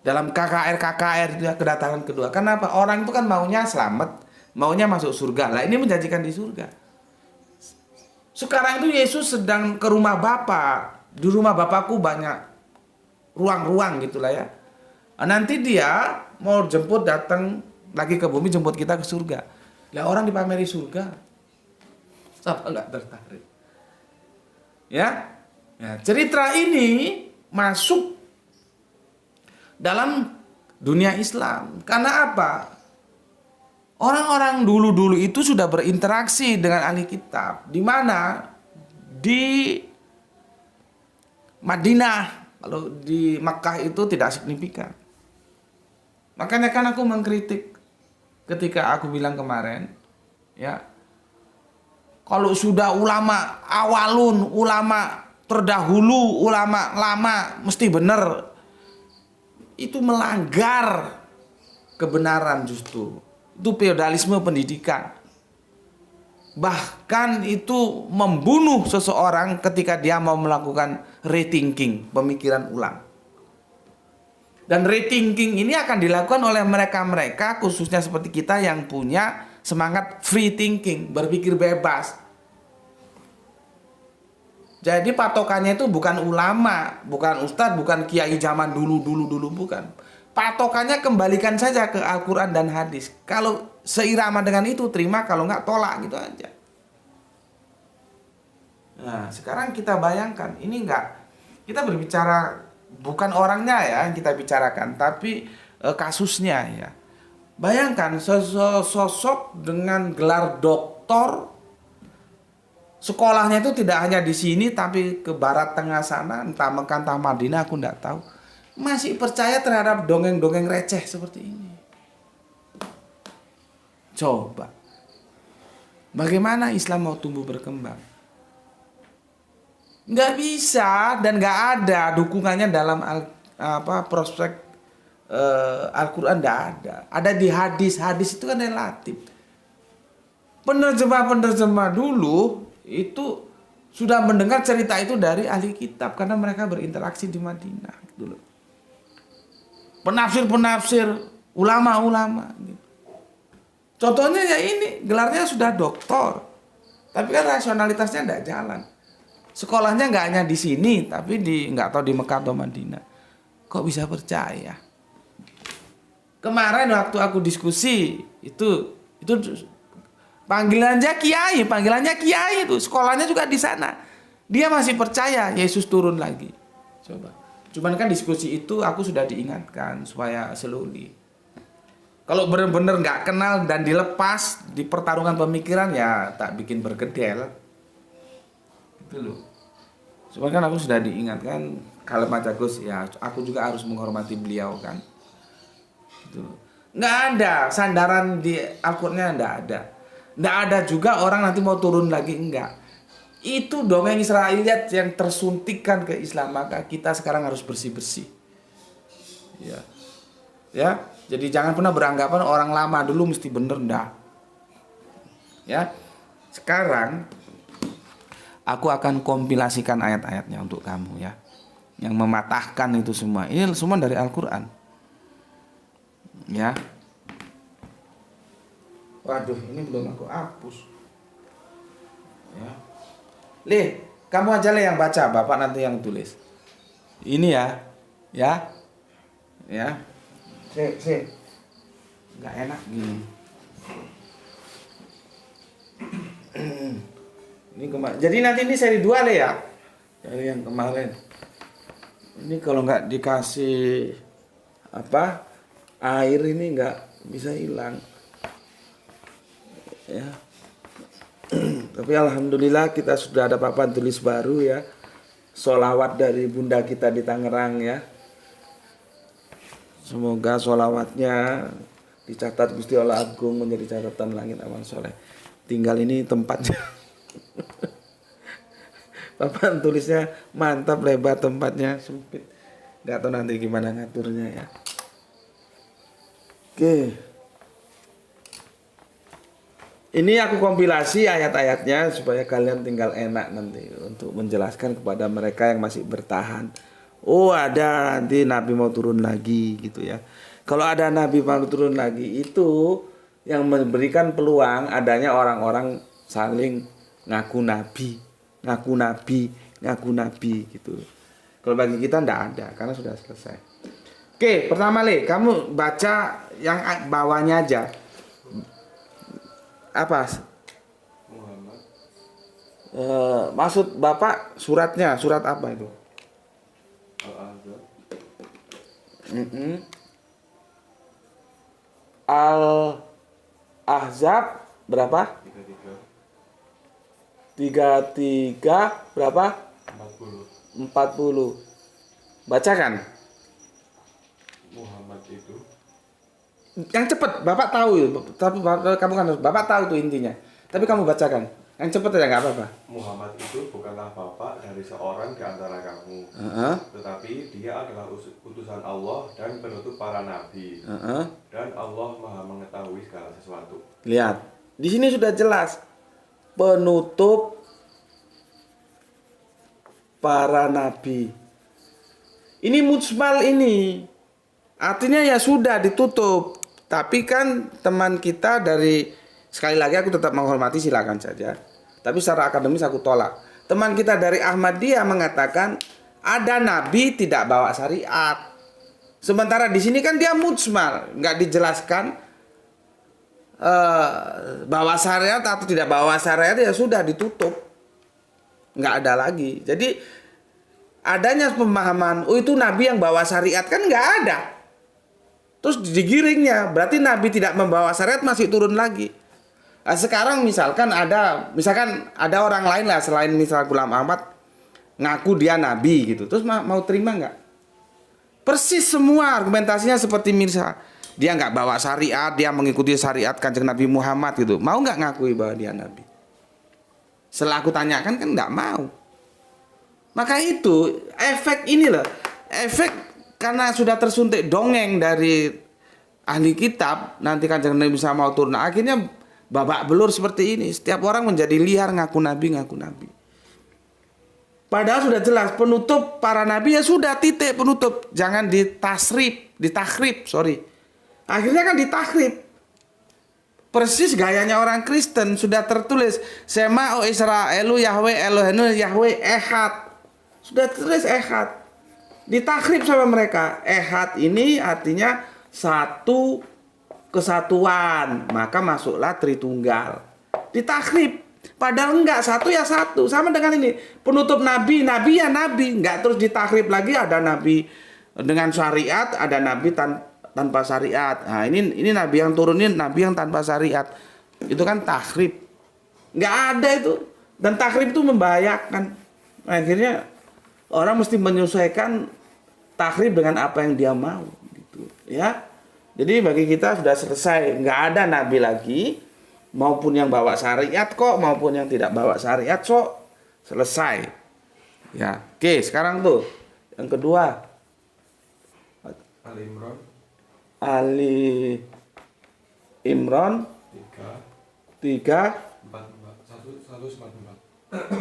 Dalam KKR itu kedatangan kedua. Kenapa? Orang itu kan maunya selamat, maunya masuk surga. Lah ini menjanjikan di surga. Sekarang itu Yesus sedang ke rumah Bapa. Di rumah Bapakku banyak ruang-ruang gitulah ya. Nanti dia mau datang lagi ke bumi, jemput kita ke surga. Lah orang dipameri surga, siapa nggak tertarik? Ya, cerita ini masuk dalam dunia Islam. Karena apa? Orang-orang dulu itu sudah berinteraksi dengan ahli kitab, di mana di Madinah. Kalau di Makkah itu tidak signifikan. Makanya kan aku mengkritik ketika aku bilang kemarin, ya, kalau sudah ulama awalun, ulama terdahulu, ulama lama mesti benar. Itu melanggar kebenaran justru. Itu feodalisme pendidikan. Bahkan itu membunuh seseorang ketika dia mau melakukan rethinking, pemikiran ulang. Dan rethinking ini akan dilakukan oleh mereka-mereka khususnya seperti kita yang punya semangat free thinking, berpikir bebas. Jadi patokannya itu bukan ulama, bukan ustadz, bukan kiai zaman dulu, bukan. Patokannya kembalikan saja ke Al-Quran dan hadis. Kalau seirama dengan itu terima, kalau nggak tolak gitu aja. Nah sekarang kita bayangkan, ini nggak, kita berbicara bukan orangnya ya yang kita bicarakan, tapi kasusnya ya. Bayangkan sosok dengan gelar doktor, sekolahnya itu tidak hanya di sini tapi ke barat tengah sana, entah Mekah entah Madinah, aku nggak tahu. Masih percaya terhadap dongeng-dongeng receh seperti ini. Coba, bagaimana Islam mau tumbuh berkembang? Nggak bisa dan nggak ada dukungannya dalam prospek Al-Quran, nggak ada. Ada di hadis. Hadis itu kan relatif. Penerjemah dulu itu sudah mendengar cerita itu dari ahli kitab karena mereka berinteraksi di Madinah dulu. Penafsir ulama-ulama gitu. Contohnya ya ini, gelarnya sudah doktor, tapi kan rasionalitasnya tidak jalan. Sekolahnya nggak hanya di sini, tapi nggak tahu di Mekah atau Madinah. Kok bisa percaya? Kemarin waktu aku diskusi itu panggilannya kiai itu, sekolahnya juga di sana. Dia masih percaya Yesus turun lagi. Coba. Cuman kan diskusi itu aku sudah diingatkan supaya slowly. Kalau benar-benar nggak kenal dan dilepas di pertarungan pemikiran ya tak bikin bergedel. Itu loh. Cuman kan aku sudah diingatkan kalau Mas Agus ya aku juga harus menghormati beliau kan. Gitu. Nggak ada sandaran di Al-Qur'annya, nggak ada. Nggak ada juga orang nanti mau turun lagi, enggak. Itu dongeng Israiliyat yang tersuntikkan ke Islam, maka kita sekarang harus bersih-bersih. Ya. Ya, jadi jangan pernah beranggapan orang lama dulu mesti bener, enggak. Ya. Sekarang aku akan kompilasikan ayat-ayatnya untuk kamu ya. Yang mematahkan itu semua. Ini semua dari Al-Qur'an. Ya. Waduh, ini belum aku hapus. Ya. Lih, kamu aja lah yang baca, Bapak nanti yang tulis. Ini ya. Ya. Ya. Sih. Enggak enak gini. Ini kemarin. Jadi nanti ini seri 2 lah ya. Dari yang kemarin. Ini kalau nggak dikasih air ini nggak bisa hilang. Ya. Tapi alhamdulillah kita sudah ada papan tulis baru ya. Sholawat dari bunda kita di Tangerang ya. Semoga sholawatnya dicatat Gusti Allah Agung menjadi catatan langit amal soleh. Tinggal ini tempatnya. Papan tulisnya mantap, lebar, tempatnya sempit. Gak tahu nanti gimana ngaturnya ya. Oke. Ini aku kompilasi ayat-ayatnya supaya kalian tinggal enak nanti untuk menjelaskan kepada mereka yang masih bertahan. Oh ada nanti Nabi mau turun lagi gitu ya. Kalau ada Nabi mau turun lagi itu yang memberikan peluang adanya orang-orang saling ngaku Nabi gitu. Kalau bagi kita ndak ada karena sudah selesai. Oke, pertama kamu baca yang bawahnya aja. Apa? Muhammad. Maksud Bapak suratnya, surat apa itu? Al-Ahzab. Al-Ahzab berapa? 33 berapa? 40. Bacakan. Muhammad itu. Yang cepat, Bapak tahu itu. Tapi kamu kan Bapak tahu tuh intinya. Tapi kamu bacakan. Yang cepat aja nggak apa-apa. Muhammad itu bukanlah bapak dari seorang di antara kamu, tetapi dia adalah utusan Allah dan penutup para nabi. Dan Allah Maha mengetahui segala sesuatu. Lihat, di sini sudah jelas penutup para nabi. Ini mujmal ini. Artinya ya sudah ditutup. Tapi kan teman kita dari, sekali lagi aku tetap menghormati, silakan saja. Tapi secara akademis aku tolak. Teman kita dari Ahmadiyah mengatakan ada nabi tidak bawa syariat. Sementara di sini kan dia mujmal, nggak dijelaskan bawa syariat atau tidak bawa syariat, ya sudah ditutup. Nggak ada lagi. Jadi adanya pemahaman, oh itu nabi yang bawa syariat, kan nggak ada. Terus digiringnya, berarti nabi tidak membawa syariat masih turun lagi. Nah, sekarang misalkan ada orang lain lah selain misal Ghulam Ahmad ngaku dia nabi gitu. Terus mau terima nggak? Persis semua argumentasinya seperti Mirza. Dia nggak bawa syariat, dia mengikuti syariat Kanjeng Nabi Muhammad gitu. Mau nggak ngakui bahwa dia nabi? Setelah aku tanyakan kan nggak mau. Maka itu efek ini loh, efek karena sudah tersuntik dongeng dari ahli kitab, nanti Kanjeng Nabi bisa mau turun. Akhirnya babak belur seperti ini. Setiap orang menjadi liar ngaku nabi. Padahal sudah jelas penutup para nabi, ya sudah titik penutup. Jangan ditakrib. Akhirnya kan ditakrib. Persis gayanya orang Kristen, sudah tertulis Sema o Israelu Yahweh Elohenu Yahweh Ehad. Sudah tertulis Ehad. Ditakrib sama mereka. Ehad ini artinya satu kesatuan, maka masuklah Tritunggal. Ditakrib. Padahal enggak, satu ya satu. Sama dengan ini, penutup nabi ya nabi. Enggak terus ditakrib lagi, ada nabi dengan syariat, ada nabi tanpa syariat. Nah, ini nabi yang turunin, nabi yang tanpa syariat. Itu kan takrib. Enggak ada itu. Dan takrib itu membahayakan. Akhirnya orang mesti menyesuaikan takrib dengan apa yang dia mau gitu, ya. Jadi bagi kita sudah selesai, nggak ada nabi lagi, maupun yang bawa syariat kok, maupun yang tidak bawa syariat selesai. Ya, oke, sekarang tuh yang kedua. Ali Imran 3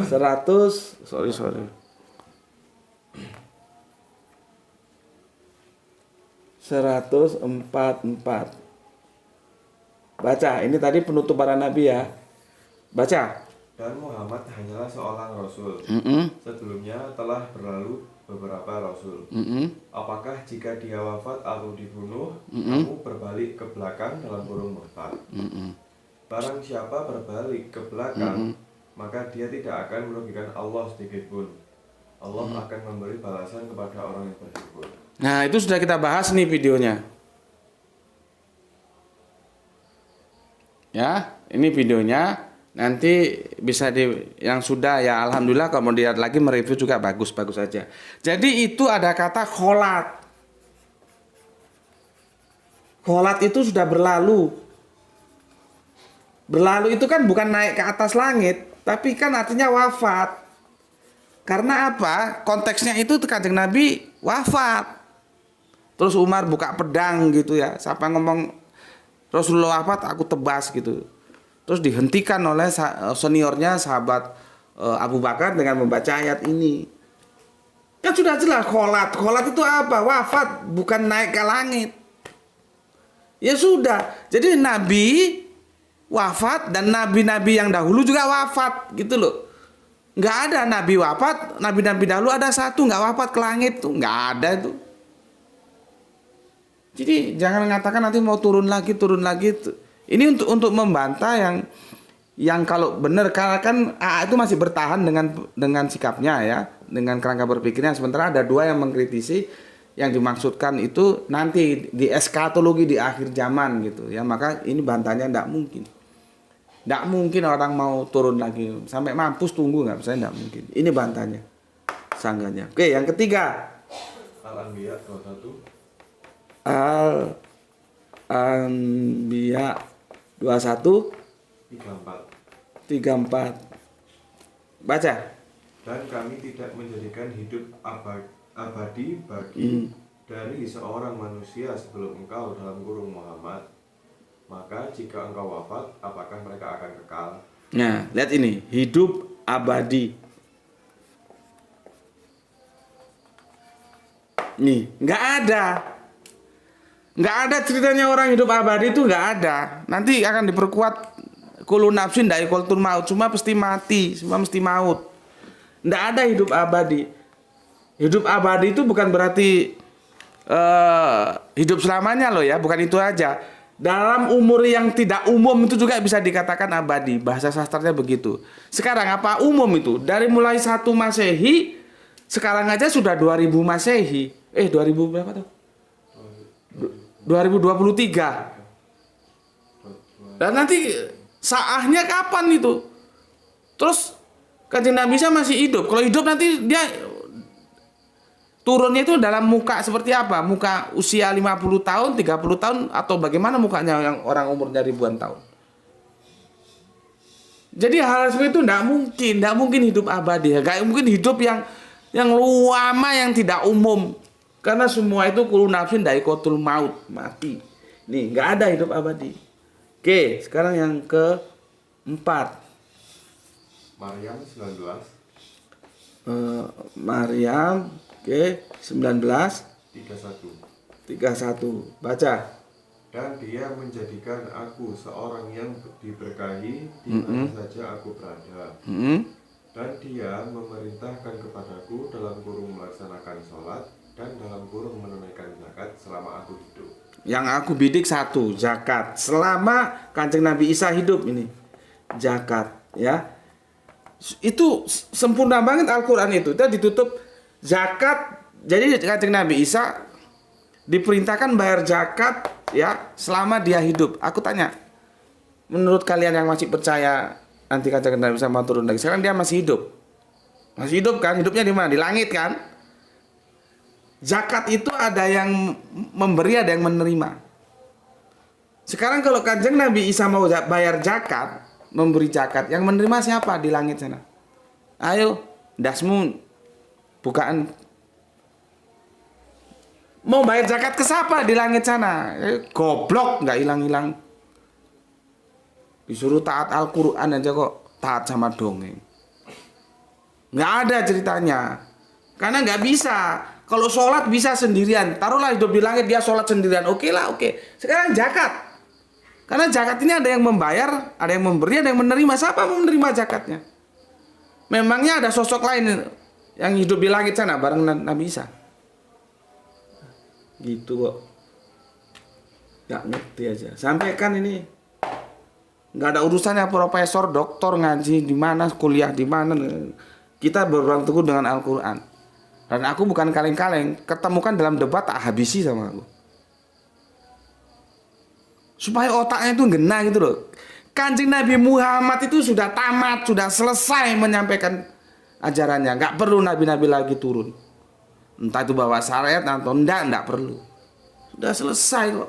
100 sorry 144. Baca, ini tadi penutup para nabi ya. Baca. Dan Muhammad hanyalah seorang rasul. Sebelumnya telah berlalu beberapa rasul. Apakah jika dia wafat atau dibunuh, kamu berbalik ke belakang dalam kurung murtad? Barang siapa berbalik ke belakang, maka dia tidak akan merugikan Allah sedikit pun. Allah akan memberi balasan kepada orang yang bersyukur. Nah, itu sudah kita bahas nih videonya. Ya, ini videonya. Nanti bisa yang sudah ya alhamdulillah, kalau mau dilihat lagi mereview juga bagus aja. Jadi itu ada kata kholat. Kholat itu sudah berlalu. Berlalu itu kan bukan naik ke atas langit, tapi kan artinya wafat. Karena apa? Konteksnya itu Kanjeng Nabi wafat. Terus Umar buka pedang gitu ya. Siapa ngomong Rasulullah wafat, aku tebas gitu. Terus dihentikan oleh seniornya sahabat Abu Bakar dengan membaca ayat ini. Kan sudah jelas kholat. Kholat itu apa? Wafat, bukan naik ke langit. Ya sudah. Jadi Nabi wafat dan nabi-nabi yang dahulu juga wafat gitu loh. Nggak ada nabi wafat, nabi-nabi dahulu ada satu nggak wafat ke langit tuh, nggak ada itu. Jadi jangan mengatakan nanti mau turun lagi. Ini untuk membantah yang kalau benar, karena kan AA itu masih bertahan dengan sikapnya ya, dengan kerangka berpikirnya. Sementara ada dua yang mengkritisi, yang dimaksudkan itu nanti di eskatologi di akhir zaman gitu ya. Maka ini bantahnya tidak mungkin orang mau turun lagi sampai mampus tunggu nggak, saya tidak mungkin. Ini bantahnya. sanggahnya. Oke, yang ketiga. Al-Anbiya 21. Al-Anbiya 21 34. 34. Baca. Dan kami tidak menjadikan hidup abadi bagi dari seorang manusia sebelum engkau dalam kurung Muhammad. Maka jika engkau wafat, apakah mereka akan kekal? Nah, lihat ini, hidup abadi. Nih, nggak ada ceritanya orang hidup abadi itu, nggak ada. Nanti akan diperkuat kullu nafsin dha'iqatul maut, semua pasti mati, semua mesti maut. Nggak ada hidup abadi. Hidup abadi itu bukan berarti hidup selamanya loh ya, bukan itu aja. Dalam umur yang tidak umum itu juga bisa dikatakan abadi. Bahasa sastranya begitu. Sekarang apa umum itu? Dari mulai 1 Masehi sekarang aja sudah 2000 Masehi. 2000 berapa tuh? 2023. Dan nanti saahnya kapan itu? Terus Kanjeng Nabi Isa masih hidup. Kalau hidup nanti dia turunnya itu dalam muka seperti apa? Muka usia 50 tahun, 30 tahun, atau bagaimana mukanya yang orang umurnya ribuan tahun? Jadi hal seperti itu tidak mungkin hidup abadi. Gak mungkin hidup yang lama, yang tidak umum. Karena semua itu kullu nafsin dha'iqatul maut, mati. Nih, nggak ada hidup abadi. Oke, sekarang yang keempat. Maryam 19. Maryam, oke, 19. 31. Baca. Dan dia menjadikan aku seorang yang diberkahi di mana saja aku berada. Dan dia memerintahkan kepadaku dalam kurung melaksanakan sholat dan dalam kurung menunaikan zakat selama aku hidup. Yang aku bidik 1, zakat. Selama Kanjeng Nabi Isa hidup ini, zakat, ya. Itu sempurna banget Al-Quran itu. Kita ditutup zakat. Jadi Kanjeng Nabi Isa diperintahkan bayar zakat ya selama dia hidup. Aku tanya, menurut kalian yang masih percaya nanti Kanjeng Nabi Isa mau turun lagi, sekarang dia masih hidup? Masih hidup kan? Hidupnya di mana? Di langit kan? Zakat itu ada yang memberi, ada yang menerima. Sekarang kalau Kanjeng Nabi Isa mau bayar zakat, memberi zakat, yang menerima siapa di langit sana? Ayo, dasmu bukaan. Mau bayar zakat ke siapa di langit sana? Goblok, nggak hilang-hilang. Disuruh taat Al-Quran aja kok taat sama dongeng. Nggak ada ceritanya. Karena nggak bisa. Kalau sholat bisa sendirian. Taruhlah hidup di langit dia sholat sendirian. Oke lah, oke. Sekarang zakat. Karena zakat ini ada yang membayar, ada yang memberi, ada yang menerima. Siapa mau menerima zakatnya? Memangnya ada sosok lain yang hidup di langit sana bareng Nabi Isa? Gitu kok. Gak ngerti aja. Sampaikan ini. Gak ada urusannya profesor, doktor, ngaji di mana, kuliah di mana. Kita berpegang teguh dengan Al-Quran. Dan aku bukan kaleng-kaleng. Ketemukan dalam debat tak habisi sama aku. Supaya otaknya itu ngena gitu loh. Kanjeng Nabi Muhammad itu sudah tamat, sudah selesai menyampaikan ajarannya. Gak perlu nabi-nabi lagi turun. Entah itu bawa syariat atau enggak perlu. Sudah selesai kok.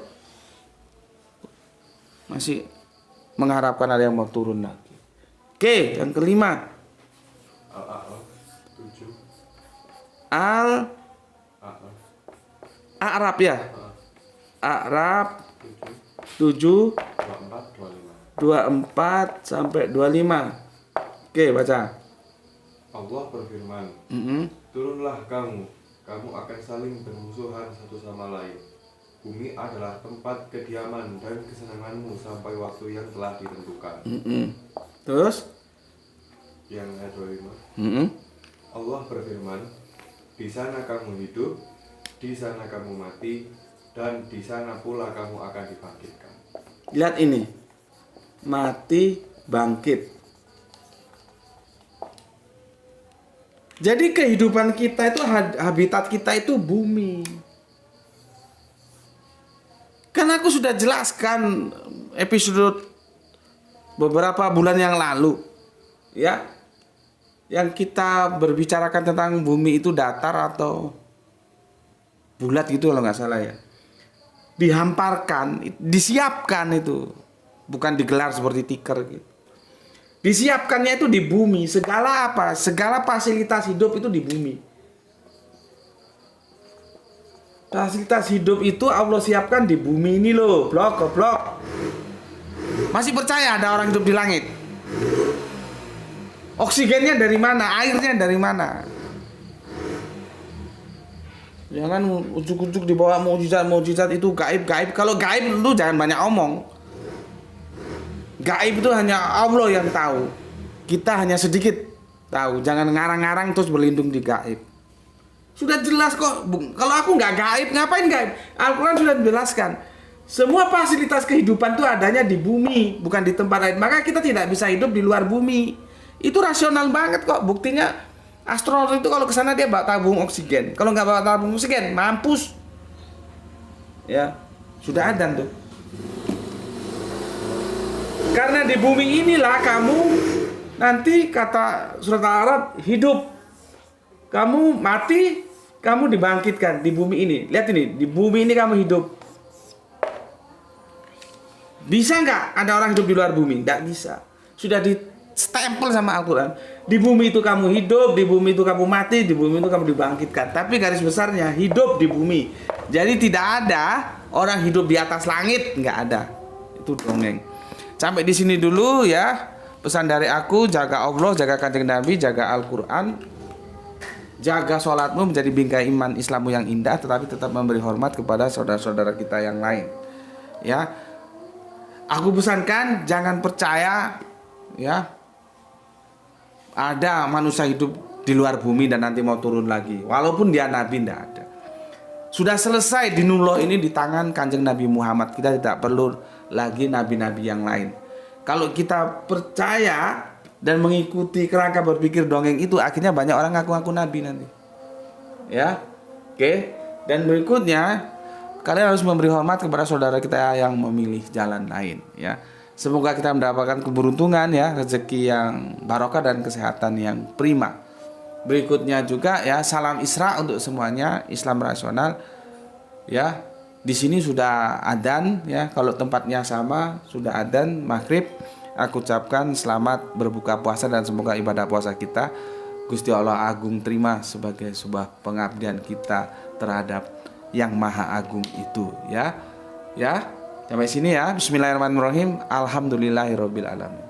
Masih mengharapkan ada yang mau turun lagi. Oke, yang kelima. Al-A'raf 7. Al-A'raf ya. A'raf 7 24 sampai 25. Oke, baca. Allah berfirman, turunlah kamu akan saling bermusuhan satu sama lain. Bumi adalah tempat kediaman dan kesenanganmu sampai waktu yang telah ditentukan. Terus? Yang ayat 25. Allah berfirman, di sana kamu hidup, di sana kamu mati, dan di sana pula kamu akan dibangkitkan. Lihat ini. Mati, bangkit. Jadi kehidupan kita itu, habitat kita itu bumi. Kan aku sudah jelaskan episode beberapa bulan yang lalu. Ya. yang kita berbicarakan tentang bumi itu datar atau bulat gitu kalau nggak salah ya. Dihamparkan, disiapkan itu. Bukan digelar seperti tiker gitu. Disiapkannya itu di bumi. Segala apa? Segala fasilitas hidup itu di bumi. Fasilitas hidup itu Allah siapkan di bumi ini loh. Blok. Masih percaya ada orang hidup di langit? Oksigennya dari mana? Airnya dari mana? Jangan ujuk-ujuk dibawa mukjizat itu gaib. Kalau gaib lu jangan banyak omong. Gaib itu hanya Allah yang tahu. Kita hanya sedikit tahu. Jangan ngarang-ngarang terus berlindung di gaib. Sudah jelas kok. Kalau aku nggak gaib, ngapain gaib? Al-Quran sudah menjelaskan. Semua fasilitas kehidupan itu adanya di bumi, bukan di tempat lain. Maka kita tidak bisa hidup di luar bumi. Itu rasional banget kok. Buktinya astronot itu kalau ke sana dia bawa tabung oksigen. Kalau nggak bawa tabung oksigen, mampus. Ya, sudah adzan tuh. Karena di bumi inilah kamu nanti kata surat Al-Araf hidup. Kamu mati, kamu dibangkitkan di bumi ini. Lihat ini, di bumi ini kamu hidup. Bisa nggak ada orang hidup di luar bumi? Nggak bisa. Sudah stempel sama Al-Quran. Di bumi itu kamu hidup, di bumi itu kamu mati, di bumi itu kamu dibangkitkan. Tapi garis besarnya hidup di bumi. Jadi tidak ada orang hidup di atas langit, nggak ada. Itu dongeng. Sampai di sini dulu ya. Pesan dari aku, jaga Allah, jaga Kanjeng Nabi, jaga Al-Quran, jaga sholatmu menjadi bingkai iman Islammu yang indah, tetapi tetap memberi hormat kepada saudara-saudara kita yang lain. Ya, aku pesankan jangan percaya ya ada manusia hidup di luar bumi dan nanti mau turun lagi. Walaupun dia nabi, tidak ada. Sudah selesai dinullah ini di tangan Kanjeng Nabi Muhammad. Kita tidak perlu lagi nabi-nabi yang lain. Kalau kita percaya dan mengikuti kerangka berpikir dongeng itu, akhirnya banyak orang ngaku-ngaku nabi nanti. Ya, oke. Dan berikutnya, kalian harus memberi hormat kepada saudara kita yang memilih jalan lain. Ya. Semoga kita mendapatkan keberuntungan ya, rezeki yang barokah dan kesehatan yang prima. Berikutnya juga ya, salam Isra untuk semuanya, Islam rasional. Ya, di sini sudah adzan ya, kalau tempatnya sama sudah adzan maghrib. Aku ucapkan selamat berbuka puasa dan semoga ibadah puasa kita Gusti Allah agung terima sebagai sebuah pengabdian kita terhadap yang maha agung itu ya. Ya, sampai sini ya. Bismillahirrahmanirrahim. Alhamdulillahirabbil alamin.